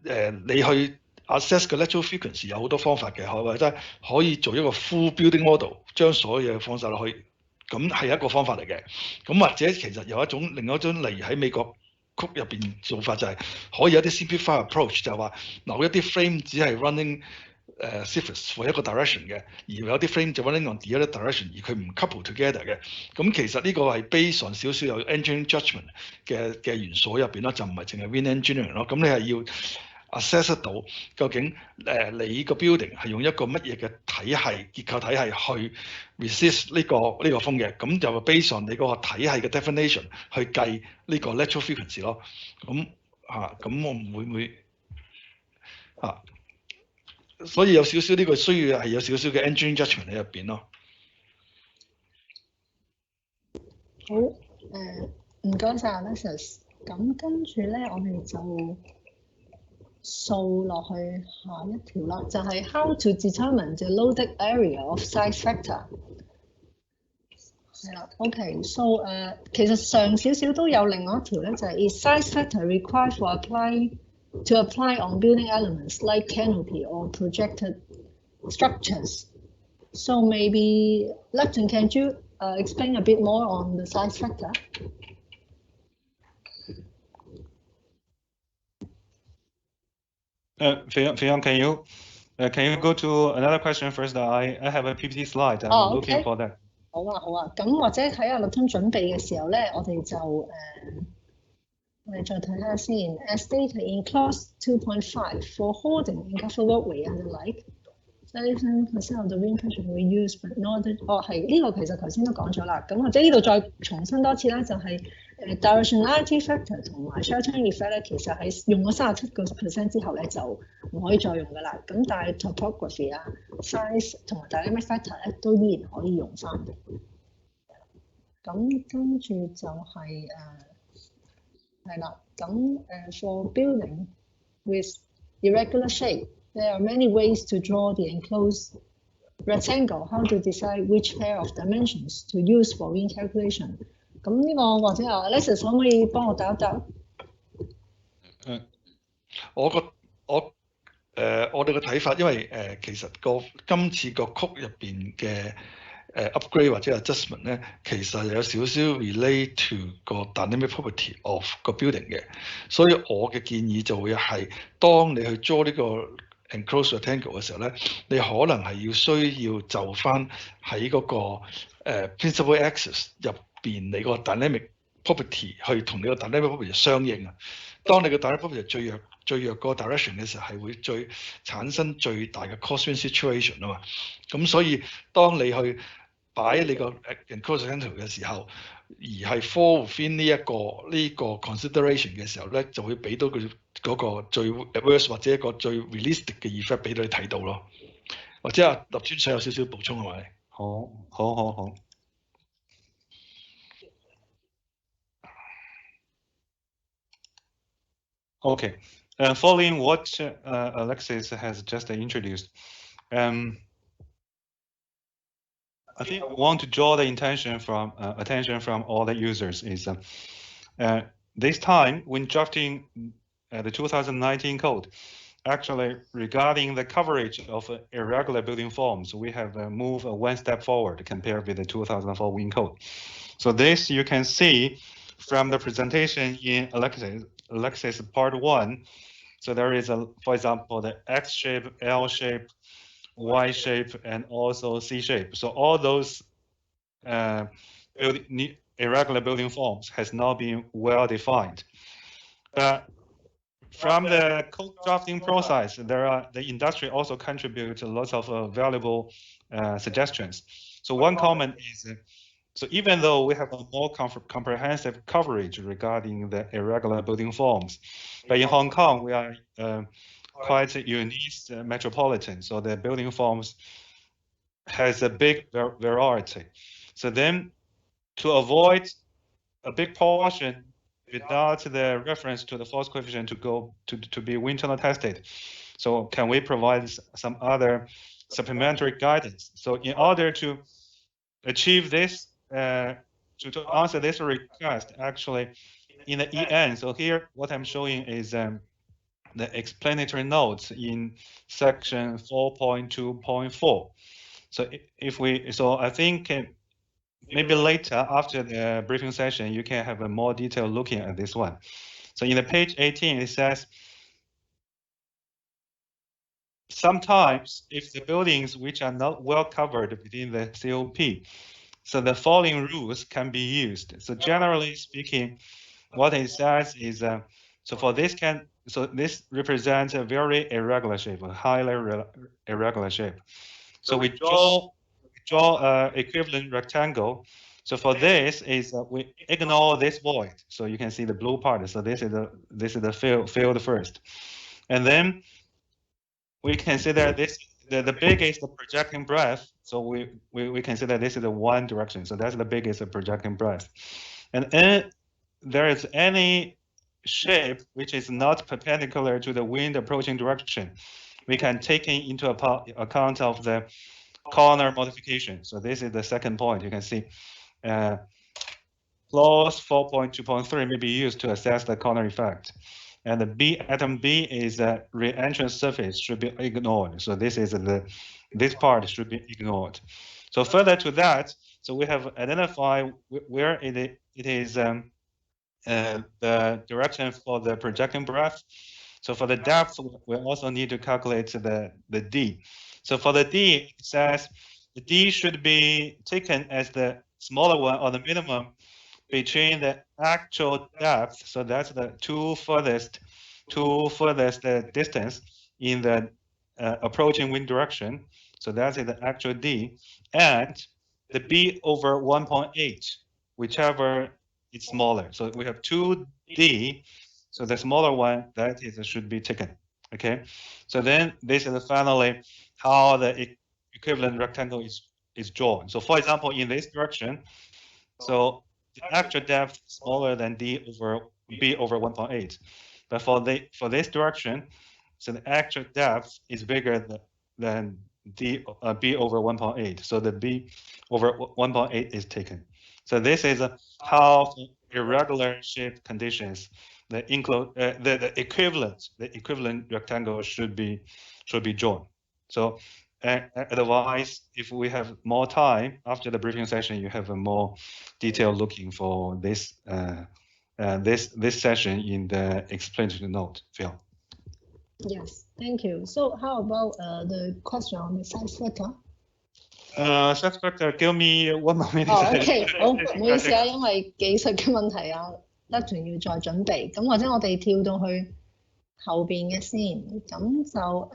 你去 assess 個 natural frequency 有好多方法嘅，或者可以做一個 full building model， 將所有嘢放晒落去，咁係一個方法嚟嘅。咁或者其實有另外一種，例如喺美國曲入邊做法就係可以有啲 simplified approach， 就係話某一啲 frame 只係 running surface for 一個 direction 嘅，而有啲 frame 就 running on the other direction， 而佢唔 couple together 嘅。咁其實呢個係 based on 少少有 engineering judgment 嘅元素喺入邊啦，就唔係淨係 wind engineering 咯。咁你係要 assess 得到究竟你個 building 係用一個乜嘢嘅體系結構體系去 resist 呢個風嘅，咁就 based on 你嗰個體系嘅 definition 去計呢個 natural frequency 咯。咁我唔會所以有少少呢個需要係有少少嘅 engineering judgment 喺入邊咯。好，唔該晒 Alexis。咁跟住咧，我哋就掃落去下一條啦，就係 How to determine the loaded area of size factor。係啦 ，OK，so 其實上少少都有另外一條咧，就係 Is size factor required for to apply on building elements like canopy or projected structures? So maybe Neptune, can you explain a bit more on the size factor? Fion, can you go to another question first? I have a PPT slide. I'm looking for that. 好啊，好啊。咁或者睇下Neptune準備嘅時候咧，我哋就我哋再睇下先。As stated in clause 2.5 for hoarding in covered walkway and the like, 7% of the wind pressure we use, but not 係呢個其實頭先都講咗啦。咁或者呢度再重申多次啦，就係directionality factor 同埋 sheltering effect 咧，其實係用咗37% 之後咧就唔可以再用噶啦。咁但係 topography 啊、size 同埋 dynamic factor 咧都依然可以用翻嘅。咁跟住就係係啦。咁for building with irregular shape, there are many ways to draw the enclosed rectangle. How to decide which pair of dimensions to use for wind calculation? 咁呢個或者Alexis 可唔可以幫我答一答？我哋嘅睇法，因為其實今次個曲入邊嘅upgrade 或者 adjustment 咧，其實有少少 relate to 個 dynamic property of 個 building 嘅，所以我嘅建議就會係當你去 draw 呢個 enclosed rectangle 嘅時候咧，你可能係需要就翻喺嗰個principal axis 入邊你個 dynamic property 去同你個 dynamic property 相應啊。當你個 dynamic property 最弱個 direction 嘅時候，係會產生最大嘅 crosswind situation 啊嘛。咁所以當你去擺你個 enclosed rectangle 嘅時候，而係 fall within 呢個 consideration 嘅時候咧，就會俾到佢嗰個最 adverse 或者一個最 realistic 嘅 effect 俾到你睇到咯。或者Neptune想有少少補充係咪？好。Okay, following what Alexis has just introduced, I think I want to draw the attention from all the users is this time when drafting the 2019 code, actually regarding the coverage of irregular building forms, we have moved one step forward compared with the 2004 Wind Code. So this you can see from the presentation in Alexis part 1. So there is for example, the X shape, L shape, Y shape, and also C shape. So all those irregular building forms has not been well defined. From the code drafting process, the industry also contributes lots of valuable suggestions. So one comment is, so even though we have a more comprehensive coverage regarding the irregular building forms, but in Hong Kong, we are quite a unique metropolitan, so the building forms has a big variety. So then to avoid a big portion without the reference to the force coefficient to be wind tunnel tested, so can we provide some other supplementary guidance? So in order to achieve this, to answer this request, actually in the EN, so here what I'm showing is the explanatory notes in section 4.2.4. So I think maybe later after the briefing session, you can have a more detailed looking at this one. So in the page 18, it says, sometimes if the buildings which are not well covered within the COP, so the following rules can be used. So generally speaking, what it says is, so this represents a very irregular shape, a highly irregular shape. So we draw equivalent rectangle. So for this is we ignore this void. So you can see the blue part. So this is the field first, and then we consider this the biggest projecting breadth. So we consider this is the one direction. So that's the biggest projecting breadth. And then there is any shape which is not perpendicular to the wind approaching direction, we can take into account of the corner modification. So this is the second point. You can see clause 4.2.3 may be used to assess the corner effect. And the atom B is the re-entrance surface should be ignored. So this is this part should be ignored. So further to that, so we have identified where it is the direction for the projecting breadth. So for the depth, we also need to calculate the D. So for the D, it says the D should be taken as the smaller one or the minimum between the actual depth. So that's the two furthest distance in the approaching wind direction. So that is the actual D, and the B over 1.8, whichever is smaller. So we have 2D. So the smaller one that is should be taken. Okay. So then this is finally how the equivalent rectangle is drawn. So for example, in this direction, so the actual depth is smaller than D over B over 1.8. But for this direction, so the actual depth is bigger than B over 1.8. So the B over 1.8 is taken. So this is how irregular shape conditions the equivalent rectangle should be drawn. So otherwise, if we have more time after the briefing session, you have a more detailed looking for this this session in the explanatory note, Phil. Yes, thank you. So how about the question on the size factor? Size factor, give me 1 more minute. OK， 好，唔好意思啊，因為技術嘅問題啊，Neptune要再準備，咁或者我哋跳到去後邊嘅先，咁就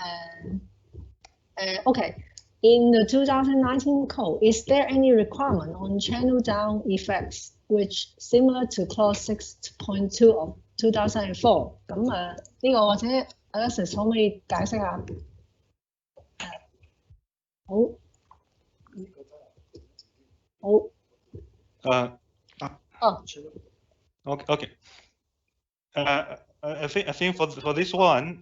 OK。In the 2019 code, is there any requirement on channel down effects which similar to clause 6.2 of 2004？ 咁呢個或者 Alexis 可唔可以解釋下？好。Okay. I think for this one,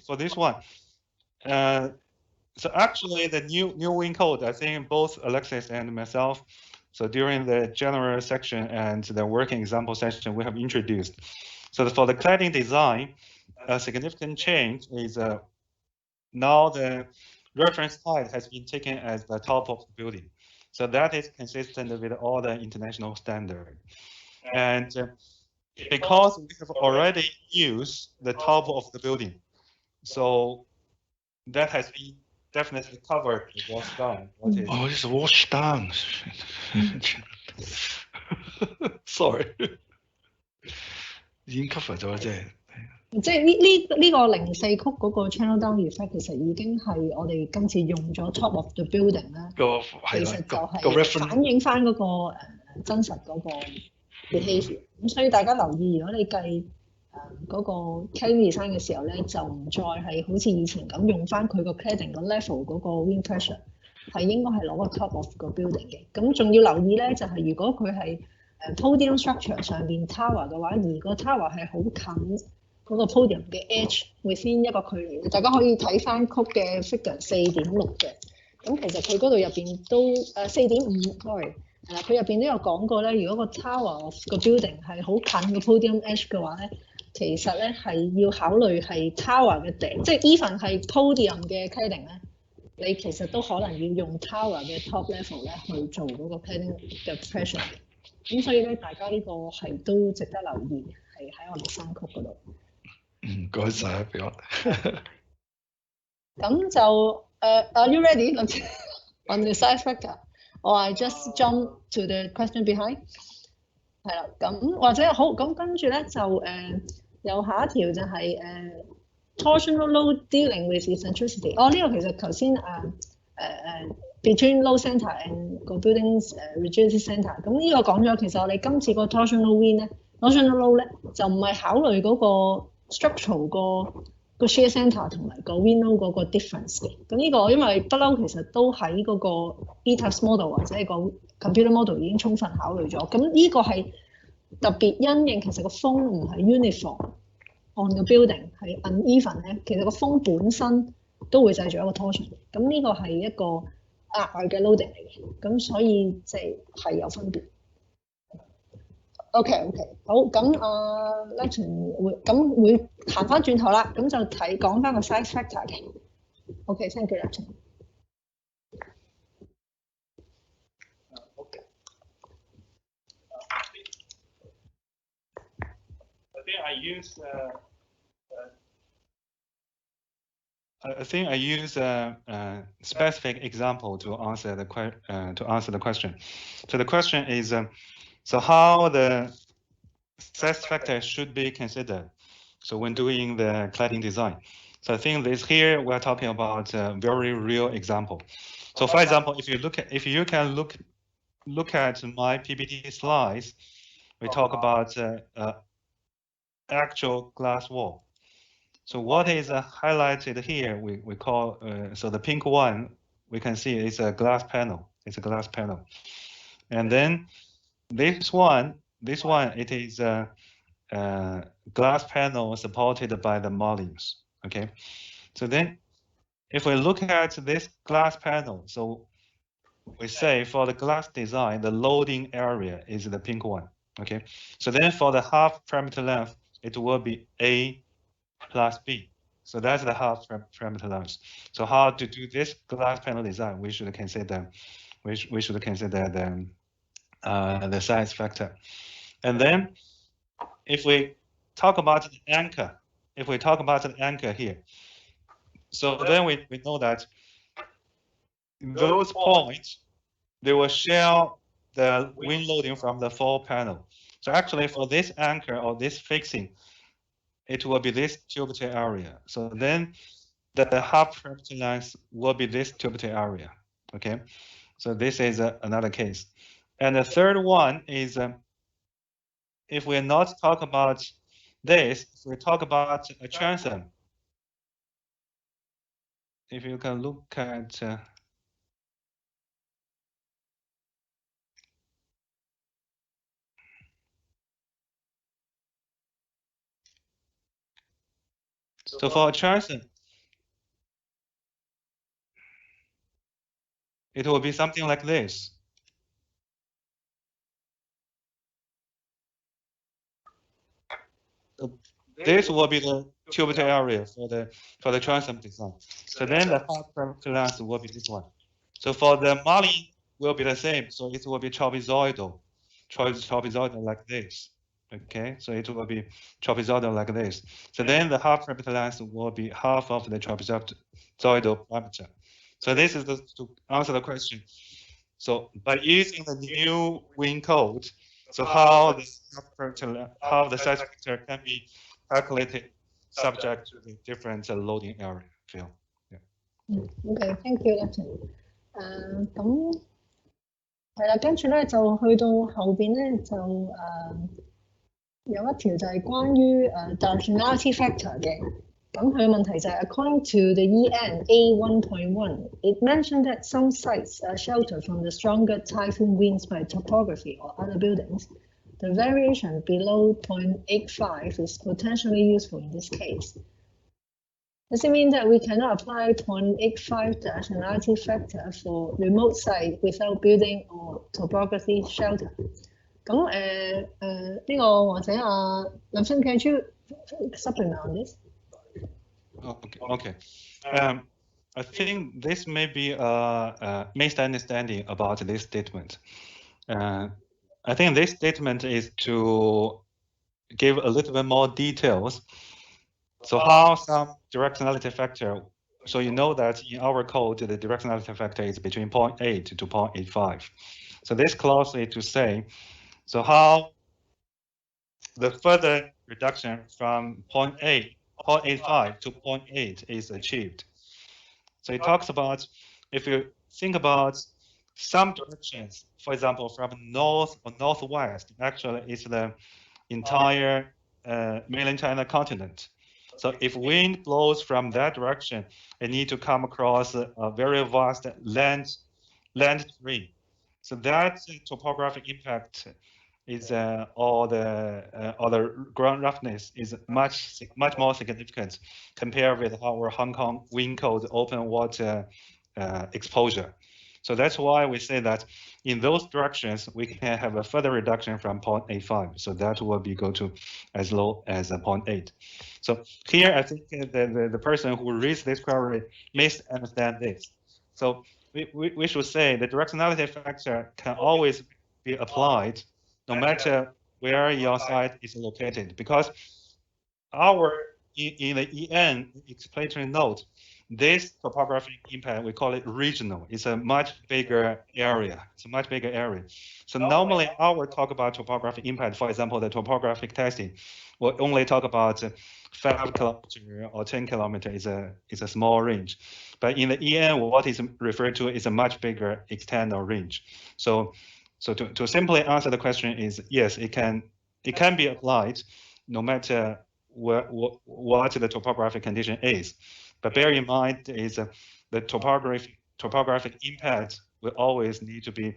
so actually the new wind code, I think both Alexis and myself, so during the general section and the working example section, we have introduced. So for the cladding design, a significant change is now the reference height has been taken as the top of the building. So that is consistent with all the international standard. And because we have already used the top of the building, so that has been definitely covered with wash down. Oh, it's wash down. Sorry. 已經 cover 咗啫。即係呢個04曲嗰個 channel down effect 其實已經係我哋今次用咗 top of the building 咧，其實就係反映翻嗰個真實嗰個 behaviour。咁所以大家留意，如果你計嗰個 cladding design 嘅時候咧，就唔再係好似以前咁用翻佢個 cladding 個 level 嗰個 wind pressure， 係應該係攞個 top of 個 building 嘅。咁仲要留意咧，就係如果佢係podium structure 上邊 tower 嘅話，而個 tower 係好近嗰個 podium 嘅 edge within 一個距離，大家可以睇翻曲嘅 figure 4.6嘅。咁其實佢嗰度入邊都4.5 ，sorry， 係啦，佢入邊都有講過咧。如果個 tower 個 building 係好近個 podium edge 嘅話咧，其實咧係要考慮係 tower 嘅頂，即係 even 係 podium 嘅 cladding 咧，你其實都可能要用 tower 嘅 top level 咧去做嗰個 cladding 嘅 pressure 嘅。咁所以咧，大家呢個係都值得留意，係喺我哋三曲嗰度。唔該曬，俾我。咁就are you ready on the size factor? Or I just jump to the question behind? 係啦，咁或者好，咁跟住咧就有下一條就係torsional load dealing with eccentricity。呢個其實頭先between load centre and 個 building's rigidity centre。咁呢個講咗，其實我哋今次個 torsional wind 咧 ，torsional load 咧就唔係考慮嗰個structural 個個 share centre 同埋個 window 嗰個 difference 嘅。咁呢個因為不嬲其實都喺嗰個 ETAS model 或者係個 computer model 已經充分考慮咗。咁呢個係特別因應其實個風唔係 uniform on 個 building 係 uneven 咧，其實個風本身都會製造一個 torsion。咁呢個係一個額外嘅 loading 嚟嘅，咁所以即係有分別。OK，好，咁Neptune會行翻轉頭啦，咁就講翻個 size factor 嘅。OK，thank you Neptune。I think I use a specific example to answer the question. So the question is, so how the size factor should be considered. So when doing the cladding design. So I think this here we're talking about a very real example. So for example, if you can look at my PPT slides, we talk about actual glass wall. So what is highlighted here, we call, so the pink one, we can see it's a glass panel. It's a glass panel. And then this one, it is a glass panel supported by the mullions, okay? So then if we look at this glass panel, so we say for the glass design, the loading area is the pink one, okay? So then for the half parameter length, it will be A plus B. So that's the half parameter length. So how to do this glass panel design? We should consider the size factor. And then if we talk about the anchor, here, so then we know that those points, they will share the wind loading from the full panel. So actually for this anchor or this fixing, it will be this tubular area. So then the half parameter length will be this tubular area, okay? So this is another case. And the third one is, if we're not talk about this, we talk about a transom. If you can look at so for a transom, it will be something like this. So this will be the tubular area for the transom design. So then the half parameter length will be this one. So for the mullion will be the same. So it will be trapezoidal like this. Okay, so it will be trapezoidal like this. So then the half parameter length will be half of the trapezoidal parameter. So this is to answer the question. So by using the new Win code, so how the size factor can be calculated subject to the different loading area field. Yeah. Okay, thank you, Neptune. 咁係啦，跟住咧就去到後邊咧就有一條就係關於directionality factor 嘅。咁佢嘅問題就係 according to the EN A1.1, it mentioned that some sites are sheltered from the stronger typhoon winds by topography or other buildings. The variation below 0.85 is potentially useful in this case. Does it mean that we cannot apply 0.85 directionality factor for remote site without building or topography shelter? 咁呢個或者Neptune, can you supplement on this? Okay. I think this may be a misunderstanding about this statement. I think this statement is to give a little bit more details. So how some directionality factor, so you know that in our code, the directionality factor is between 0.8 to 0.85. So this clause is to say, so how the further reduction from 0.85 to 0.8 is achieved. So it talks about, if you think about some directions, for example, from north or northwest, actually it's the entire mainland China continent. So if wind blows from that direction, it need to come across a very vast land terrain. So that topographic impact is or the ground roughness is much more significant compared with our Hong Kong wind code open water exposure. So that's why we say that in those directions we can have a further reduction from 0.85. So that will be go to as low as 0.8. So here I think the person who raised this query misunderstand this. So we should say the directionality factor can always be applied no matter where your site is located, because in the EN explanatory note, this topographic impact, we call it regional. It's a much bigger area. It's a much bigger area. So normally our talk about topographic impact, for example, the topographic testing, will only talk about 5 kilometer or 10 kilometer is a small range. But in the EN, what is referred to is a much bigger extent or range. So to simply answer the question is yes, it can be applied no matter what the topographic condition is. But bear in mind is the topographic impact will always need to be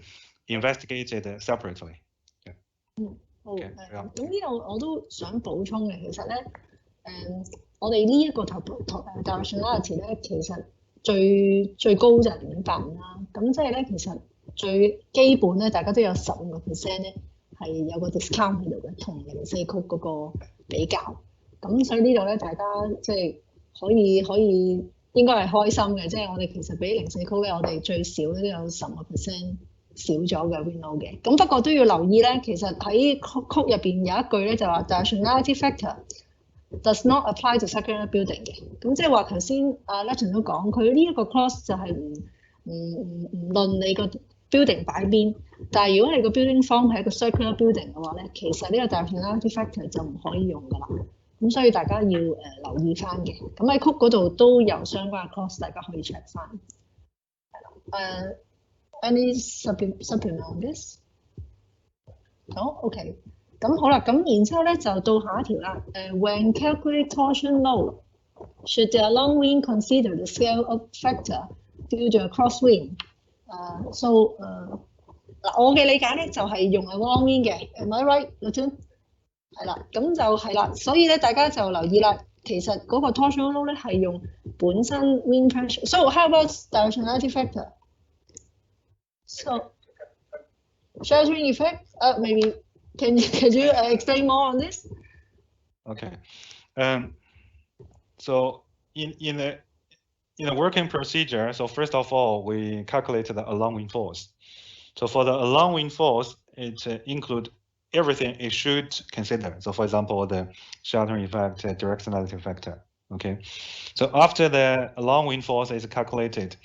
investigated separately. Yeah. 好咁呢度我都想補充嘅，其實咧我哋呢一個directionality咧，其實最高就係0.85啦。咁即係咧，其實最基本咧，大家都有15% 咧係有個 discount 喺度嘅，同04曲嗰個比較。咁所以呢度咧，大家即係可以應該係開心嘅，即係我哋其實比04曲咧，我哋最少咧都有10% 少咗嘅 wind load 嘅。咁不過都要留意咧，其實喺曲入邊有一句咧就話 directionality factor does not apply to circular building 嘅。咁即係話頭先阿 Neptune 都講，佢呢一個 clause 就係唔論你個 building 擺邊，但係如果你個 building form 係一個 circular building 嘅話咧，其實呢個 directionality factor 就唔可以用㗎啦。咁所以大家要留意翻嘅。咁喺曲嗰度都有相關嘅 clause， 大家可以 check 翻。係啦，any supplement on this？ 好 ，OK。咁好啦，咁然之後咧就到下一條啦。When calculate torsion load, should the along wind consider the scale of factor due to a crosswind？ 嗱，我嘅理解咧就係用 along wind 嘅 ，am I right， Neptune？ 係啦，咁就係啦，所以咧大家就留意啦。其實嗰個 torsion load 咧係用本身 wind pressure。So how about directionality factor? So sheltering effect? Maybe can you explain more on this? Okay. So in the working procedure, so first of all, we calculate the along wind force. So for the along wind force, it include everything it should consider. So for example, the sheltering effect, directionality factor. Okay. So after the along wind force is calculated,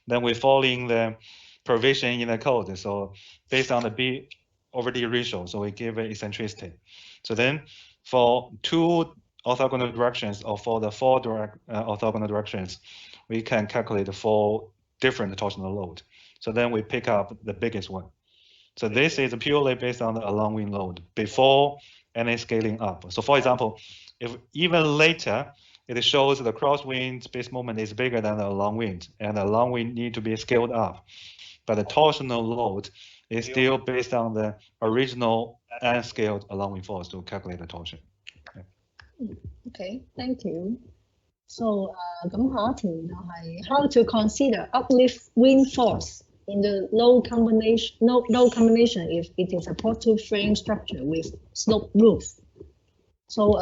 then we follow in the provision in the code. So based on the B over D ratio, so we give eccentricity. So then for 2 orthogonal directions or for the 4 orthogonal directions, we can calculate 4 different torsional load. So then we pick up the biggest one. So this is purely based on the along wind load before any scaling up. So for example, if even later it shows the crosswind space moment is bigger than the along wind, and the along wind need to be scaled up, but the torsional load is still based on the original unscaled along wind force to calculate the torsion. Okay, thank you. So 咁下一條就係 how to consider uplift wind force in the load combination if it is a portal frame structure with sloped roof. So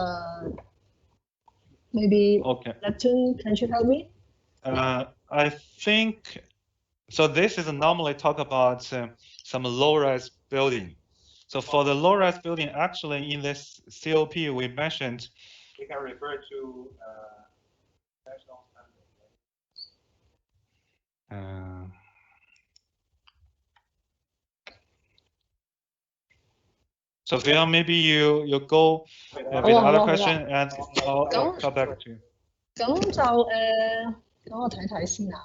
maybe Neptune, can you help me? I think so. This is normally talk about some low-rise building. So for the low-rise building, actually in this COP we mentioned, we can refer to national standard. So Phil, maybe you go with other question and I'll come back to you. 咁就等我睇睇先啊。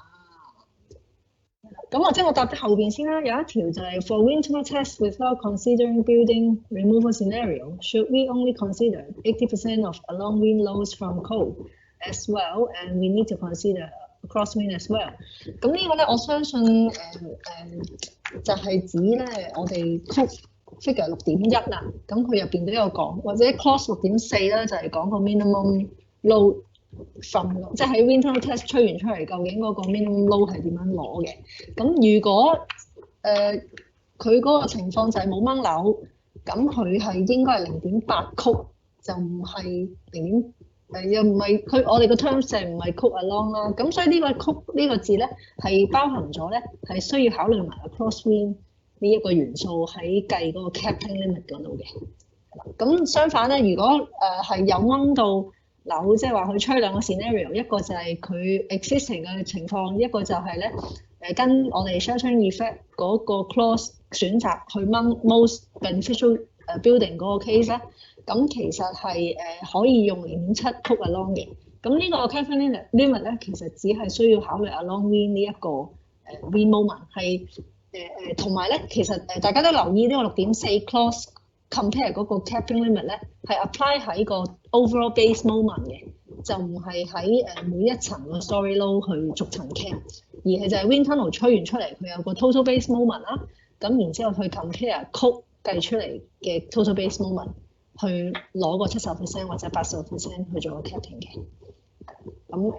咁或者我答啲後邊先啦，有一條就係 for wind tunnel test without considering building removal scenario, should we only consider 80% of along wind loads from coal as well, and we need to consider crosswind as well。咁呢個咧，我相信就係指咧我哋 figure 6.1啦，咁佢入邊都有講，或者 clause 6.4咧就係講個 minimum load。即係喺 wind tunnel test 吹完出嚟，究竟嗰個 minimum load 係點樣攞嘅？咁如果佢嗰個情況就係冇掹樓，咁佢係應該係0.8曲，就唔係又唔係我哋個 terms 就唔係 曲 along 啦。咁所以呢個曲呢個字咧係包含咗咧係需要考慮埋 crosswind 呢一個元素喺計嗰個 capping limit 嗰度嘅。咁相反咧，如果係有掹到樓，即係話佢吹兩個 scenario， 一個就係佢 existing 嘅情況，一個就係咧跟我哋 sheltering effect 嗰個 clause 選擇去掹 most beneficial building 嗰個 case 咧，咁其實係可以用0.7曲 along 嘅。咁呢個 capping limit 咧，其實只係需要考慮 along wind 呢一個wind moment 係同埋咧，其實大家都留意呢個6.4 clause compare 嗰個 capping limit 咧，係 apply 喺個 overall base moment 嘅，就唔係喺每一層個 story load 去逐層 cap， 而係就係 wind tunnel 吹完出嚟，佢有個 total base moment 啦，咁然之後去 compare 曲計出嚟嘅 total base moment， 去攞個70% 或者80% 去做個 capping 嘅。咁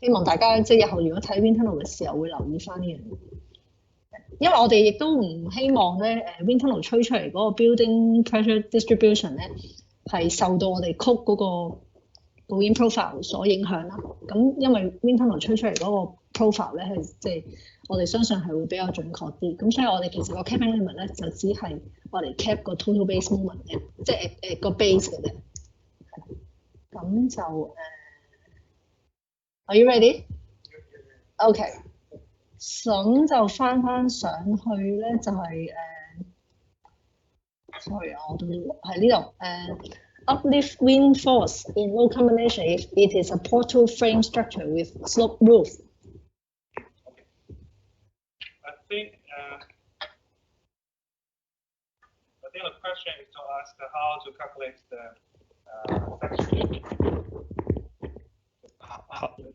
希望大家即係日後如果睇 wind tunnel 嘅時候會留意翻呢樣嘢。因為我哋亦都唔希望咧wind tunnel 吹出嚟嗰個 building pressure distribution 咧係受到我哋曲嗰個 wind profile 所影響啦。咁因為 wind tunnel 吹出嚟嗰個 profile 咧係即係我哋相信係會比較準確啲。咁所以我哋其實個 capping limit 咧就只係我哋 cap 個 total base moment 嘅，即係個 base 嘅啫。咁就Are you ready? OK。咁就翻上去咧，就係sorry 我都喺呢度uplift wind force in low combination if it is a portal frame structure with sloped roof. I think the question is to ask how to calculate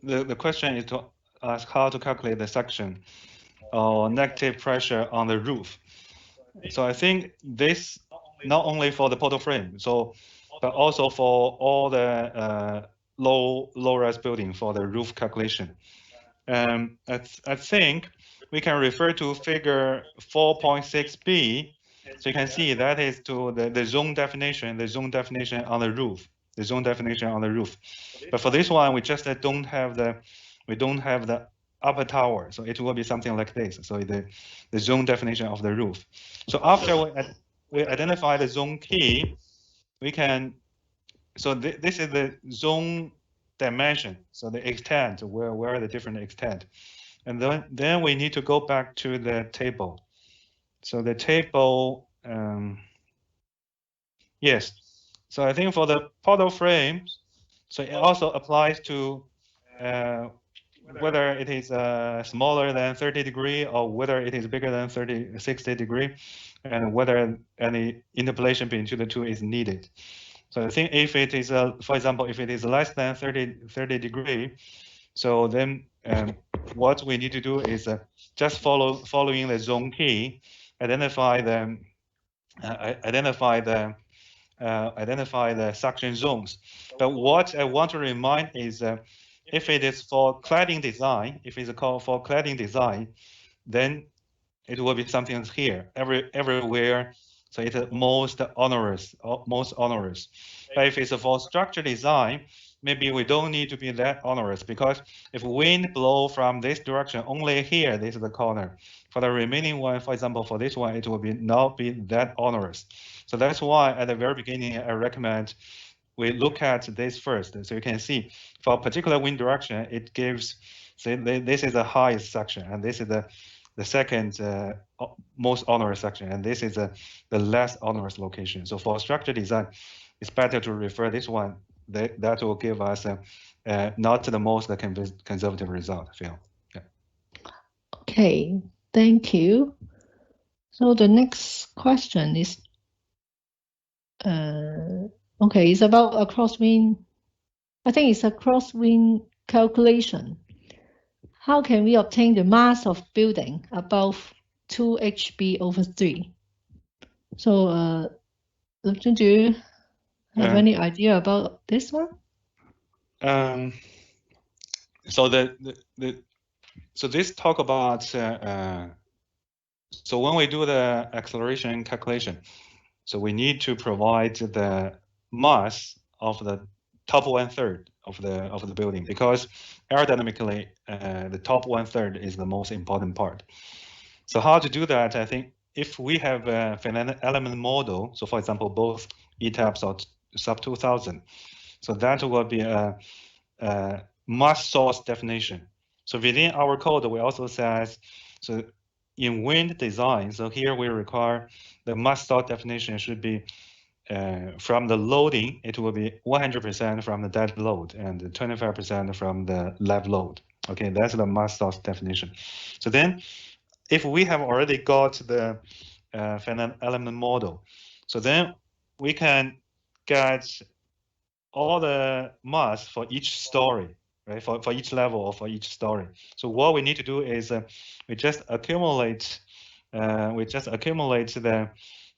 the the question is to ask how to calculate the section or negative pressure on the roof. So I think this not only for the portal frame, but also for all the low-rise building for the roof calculation. I think we can refer to figure 4.6b. So you can see that is to the zone definition on the roof, the zone definition on the roof. But for this one, we just don't have the upper tower, so it will be something like this. So the zone definition of the roof. So after we identify the zone key, we can. So this is the zone dimension. So the extent, where are the different extent, and then we need to go back to the table. So the table, yes. So I think for the portal frames, so it also applies to whether it is smaller than 30 degree or whether it is bigger than 60 degree, and whether any interpolation between the two is needed. So I think if it is, for example, if it is less than 30 degree, so then what we need to do is just following the zone key, identify the suction zones. But what I want to remind is if it is for cladding design, if it's called for cladding design, then it will be something here everywhere. So it's most onerous. But if it's for structure design, maybe we don't need to be that onerous, because if wind blow from this direction, only here, this is the corner. For the remaining one, for example, for this one, it will not be that onerous. So that's why at the very beginning, I recommend we look at this first. So you can see for a particular wind direction, it gives, say this is the highest section, and this is the second most onerous section, and this is the less onerous location. So for structure design, it's better to refer this one. That will give us not the most conservative result, I feel. Yeah. OK， Okay, thank you. So the next question is, okay, it's about a crosswind. I think it's a crosswind calculation. How can we obtain the mass of building above 2 HB/3? So, Neptune, do you have any idea about this one? So so this talk about so when we do the acceleration calculation, so we need to provide the mass of the top 1/3 of the building, because aerodynamically the top 1/3 is the most important part. So how to do that? I think if we have a finite element model, so for example both ETAPS or sub 2000, so that will be a mass source definition. So within our code, we also says, so in wind design, so here we require the mass source definition should be from the loading, it will be 100% from the dead load and 25% from the live load. Okay, that's the mass source definition. So then if we have already got the finite element model, so then we can get all the mass for each story, right? For each level or for each story. So what we need to do is we just accumulate the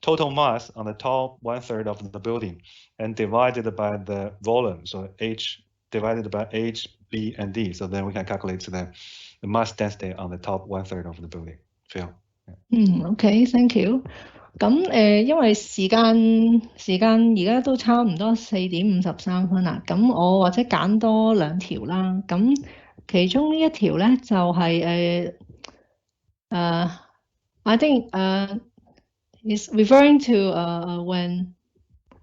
total mass on the top 1/3 of the building and divided by the volume. So H divided by H, B, and D. So then we can calculate the mass density on the top 1/3 of the building. Phil. Okay, thank you. 咁因為時間而家都差唔多4:53啦，咁我或者揀多2條啦。咁其中呢一條咧就係I think is referring to when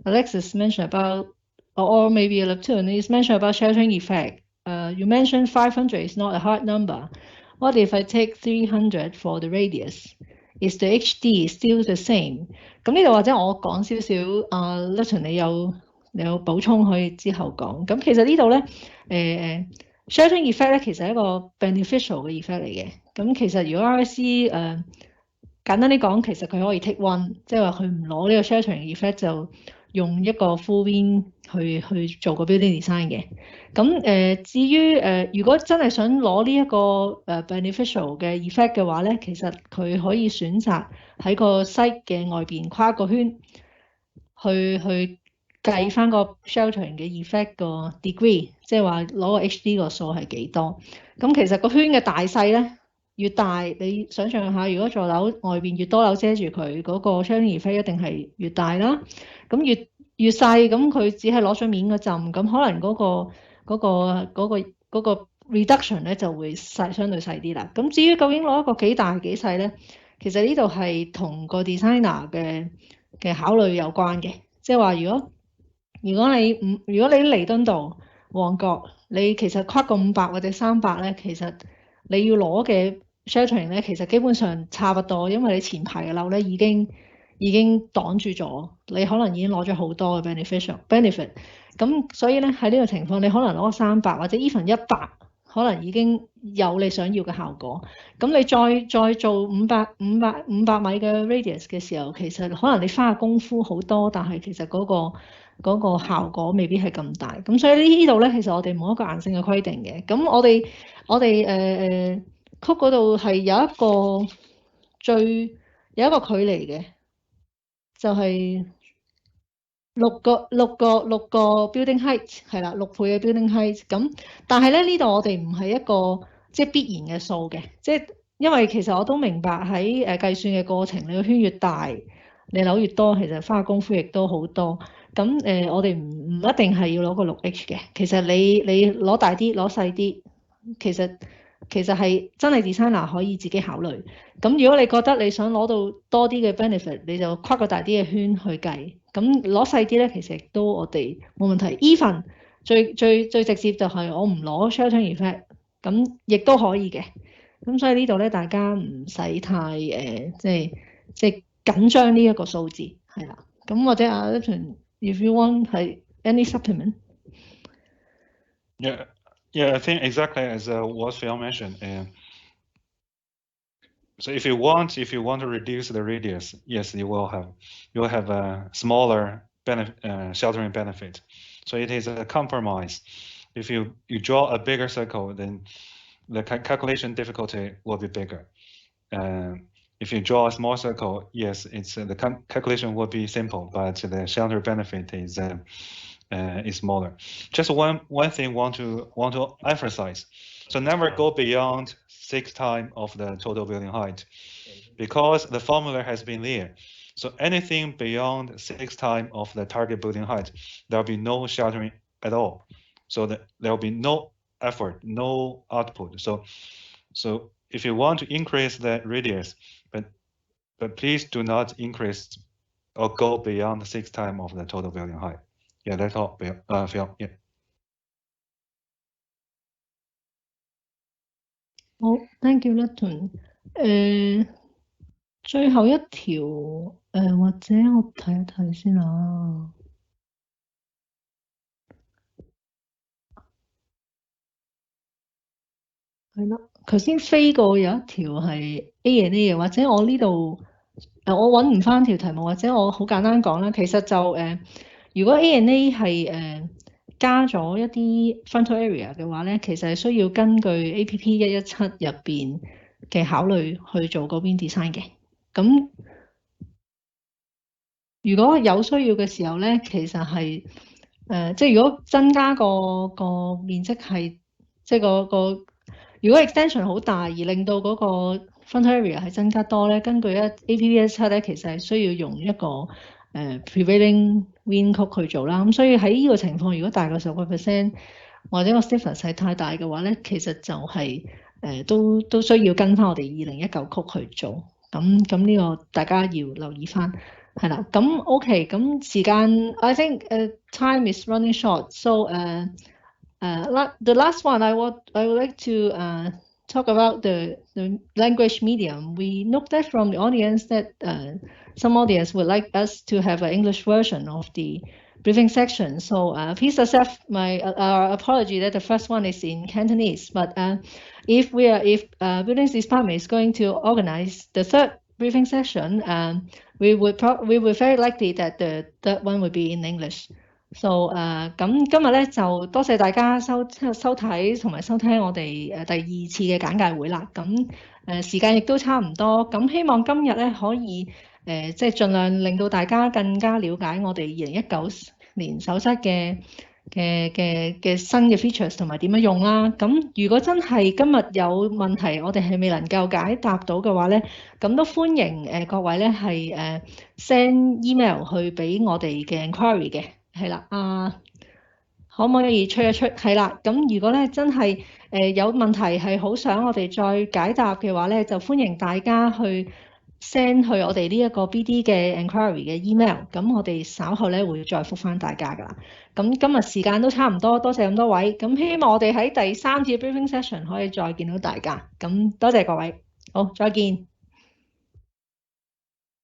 Alexis mentioned about, or maybe Neptune is mentioned about sheltering effect. You mentioned 500 is not a hard number. What if I take 300 for the radius? Is the HD still the same? 咁呢度或者我講少少，Neptune 你有補充可以之後講。咁其實呢度咧sheltering effect 咧其實係一個 beneficial 嘅 effect 嚟嘅。咁其實如果 RSC 簡單啲講，其實佢可以 take one， 即係話佢唔攞呢個 sheltering effect 就用一個 full wind 去做個 building design 嘅。咁至於如果真係想攞呢一個beneficial 嘅 effect 嘅話咧，其實佢可以選擇喺個 site 嘅外邊跨個圈，去計翻個 sheltering 嘅 effect 個 degree， 即係話攞個 HD 個數係幾多。咁其實個圈嘅大細咧越大，你想象下，如果座樓外邊越多樓遮住佢，嗰個 sheltering effect 一定係越大啦。咁越細，咁佢只係攞咗面嗰陣，咁可能嗰個 reduction 咧就會相對細啲啦。咁至於究竟攞一個幾大幾細咧，其實呢度係同個 designer 嘅考慮有關嘅。即係話如果你彌敦道、旺角，你其實跨個500或者300咧，其實你要攞嘅 sheltering 咧，其實基本上差不多，因為你前排嘅樓咧已經擋住咗，你可能已經攞咗好多嘅 benefit。咁所以咧喺呢個情況，你可能攞300或者 even 100，可能已經有你想要嘅效果。咁你再做500米嘅 radius 嘅時候，其實可能你花嘅功夫好多，但係其實嗰個效果未必係咁大。咁所以呢度咧，其實我哋冇一個硬性嘅規定嘅。咁我哋曲嗰度係有一個距離嘅，就係6個 building height 係啦，6倍嘅 building height。咁但係咧呢度我哋唔係一個即係必然嘅數嘅，即係因為其實我都明白喺計算嘅過程，你個圈越大，你樓越多，其實花功夫亦都好多。咁我哋唔一定係要攞個6H 嘅，其實你攞大啲攞細啲，其實係真係 designer 可以自己考慮。咁如果你覺得你想攞到多啲嘅 benefit， 你就跨個大啲嘅圈去計。咁攞細啲咧，其實亦都我哋冇問題。Even 最直接就係我唔攞 sheltering effect， 咁亦都可以嘅。咁所以呢度咧，大家唔使太即係緊張呢一個數字係啦。咁或者Neptune，if you want 係 any supplement？ Yeah, I think exactly as what Phil mentioned. So if you want to reduce the radius, yes, you will have a smaller sheltering benefit. So it is a compromise. If you draw a bigger circle, then the calculation difficulty will be bigger. If you draw a small circle, yes, it's the calculation will be simple, but the shelter benefit is smaller. Just one thing want to emphasize. So never go beyond 6 times of the total building height, because the formula has been there. So anything beyond 6 times of the target building height, there will be no sheltering at all. So there will be no effort, no output. So if you want to increase the radius, but please do not increase or go beyond 6 times of the total building height. Yeah, that's all, Phil. Yeah. 好 ，thank you Neptune。最後一條或者我睇一睇先啦。係啦，頭先飛過有一條係 A&A 嘅，或者我呢度我揾唔翻條題目，或者我好簡單講啦。其實就如果 A&A 係加咗一啲 frontal area 嘅話咧，其實係需要根據 APP 117入邊嘅考慮去做嗰邊 design 嘅。咁如果有需要嘅時候咧，其實係即係如果增加個面積係即係如果 extension 好大而令到嗰個 frontal area 係增加多咧，根據APP 117咧，其實係需要用一個prevailing wind code 去做啦。咁所以喺呢個情況，如果大過10%或者個 stiffness 係太大嘅話咧，其實就係都需要跟翻我哋2019 code 去做。咁呢個大家要留意翻。係啦，咁 OK，咁時間 I think time is running short, so the last one I would like to talk about the language medium. We note that from the audience that some audience would like us to have an English version of the briefing section. So please accept my apology that the first one is in Cantonese. But if Buildings Department is going to organize the third briefing session, we would very likely that the third one would be in English. So 咁今日咧就多謝大家收睇同埋收聽我哋第2次嘅簡介會啦。咁時間亦都差唔多，咁希望今日咧可以即係盡量令到大家更加了解我哋2019年手冊嘅新嘅 features 同埋點樣用啦。咁如果真係今日有問題，我哋係未能夠解答到嘅話咧，咁都歡迎各位咧係send email 去俾我哋嘅 inquiry 嘅。係啦，可唔可以吹一吹？係啦，咁如果咧真係有問題係好想我哋再解答嘅話咧，就歡迎大家去 send 去我哋呢一個 BD 嘅 inquiry 嘅 email， 咁我哋稍後咧會再覆返大家㗎啦。咁今日時間都差唔多，多謝咁多位，咁希望我哋喺第3次 briefing session 可以再見到大家。咁多謝各位，好，再見。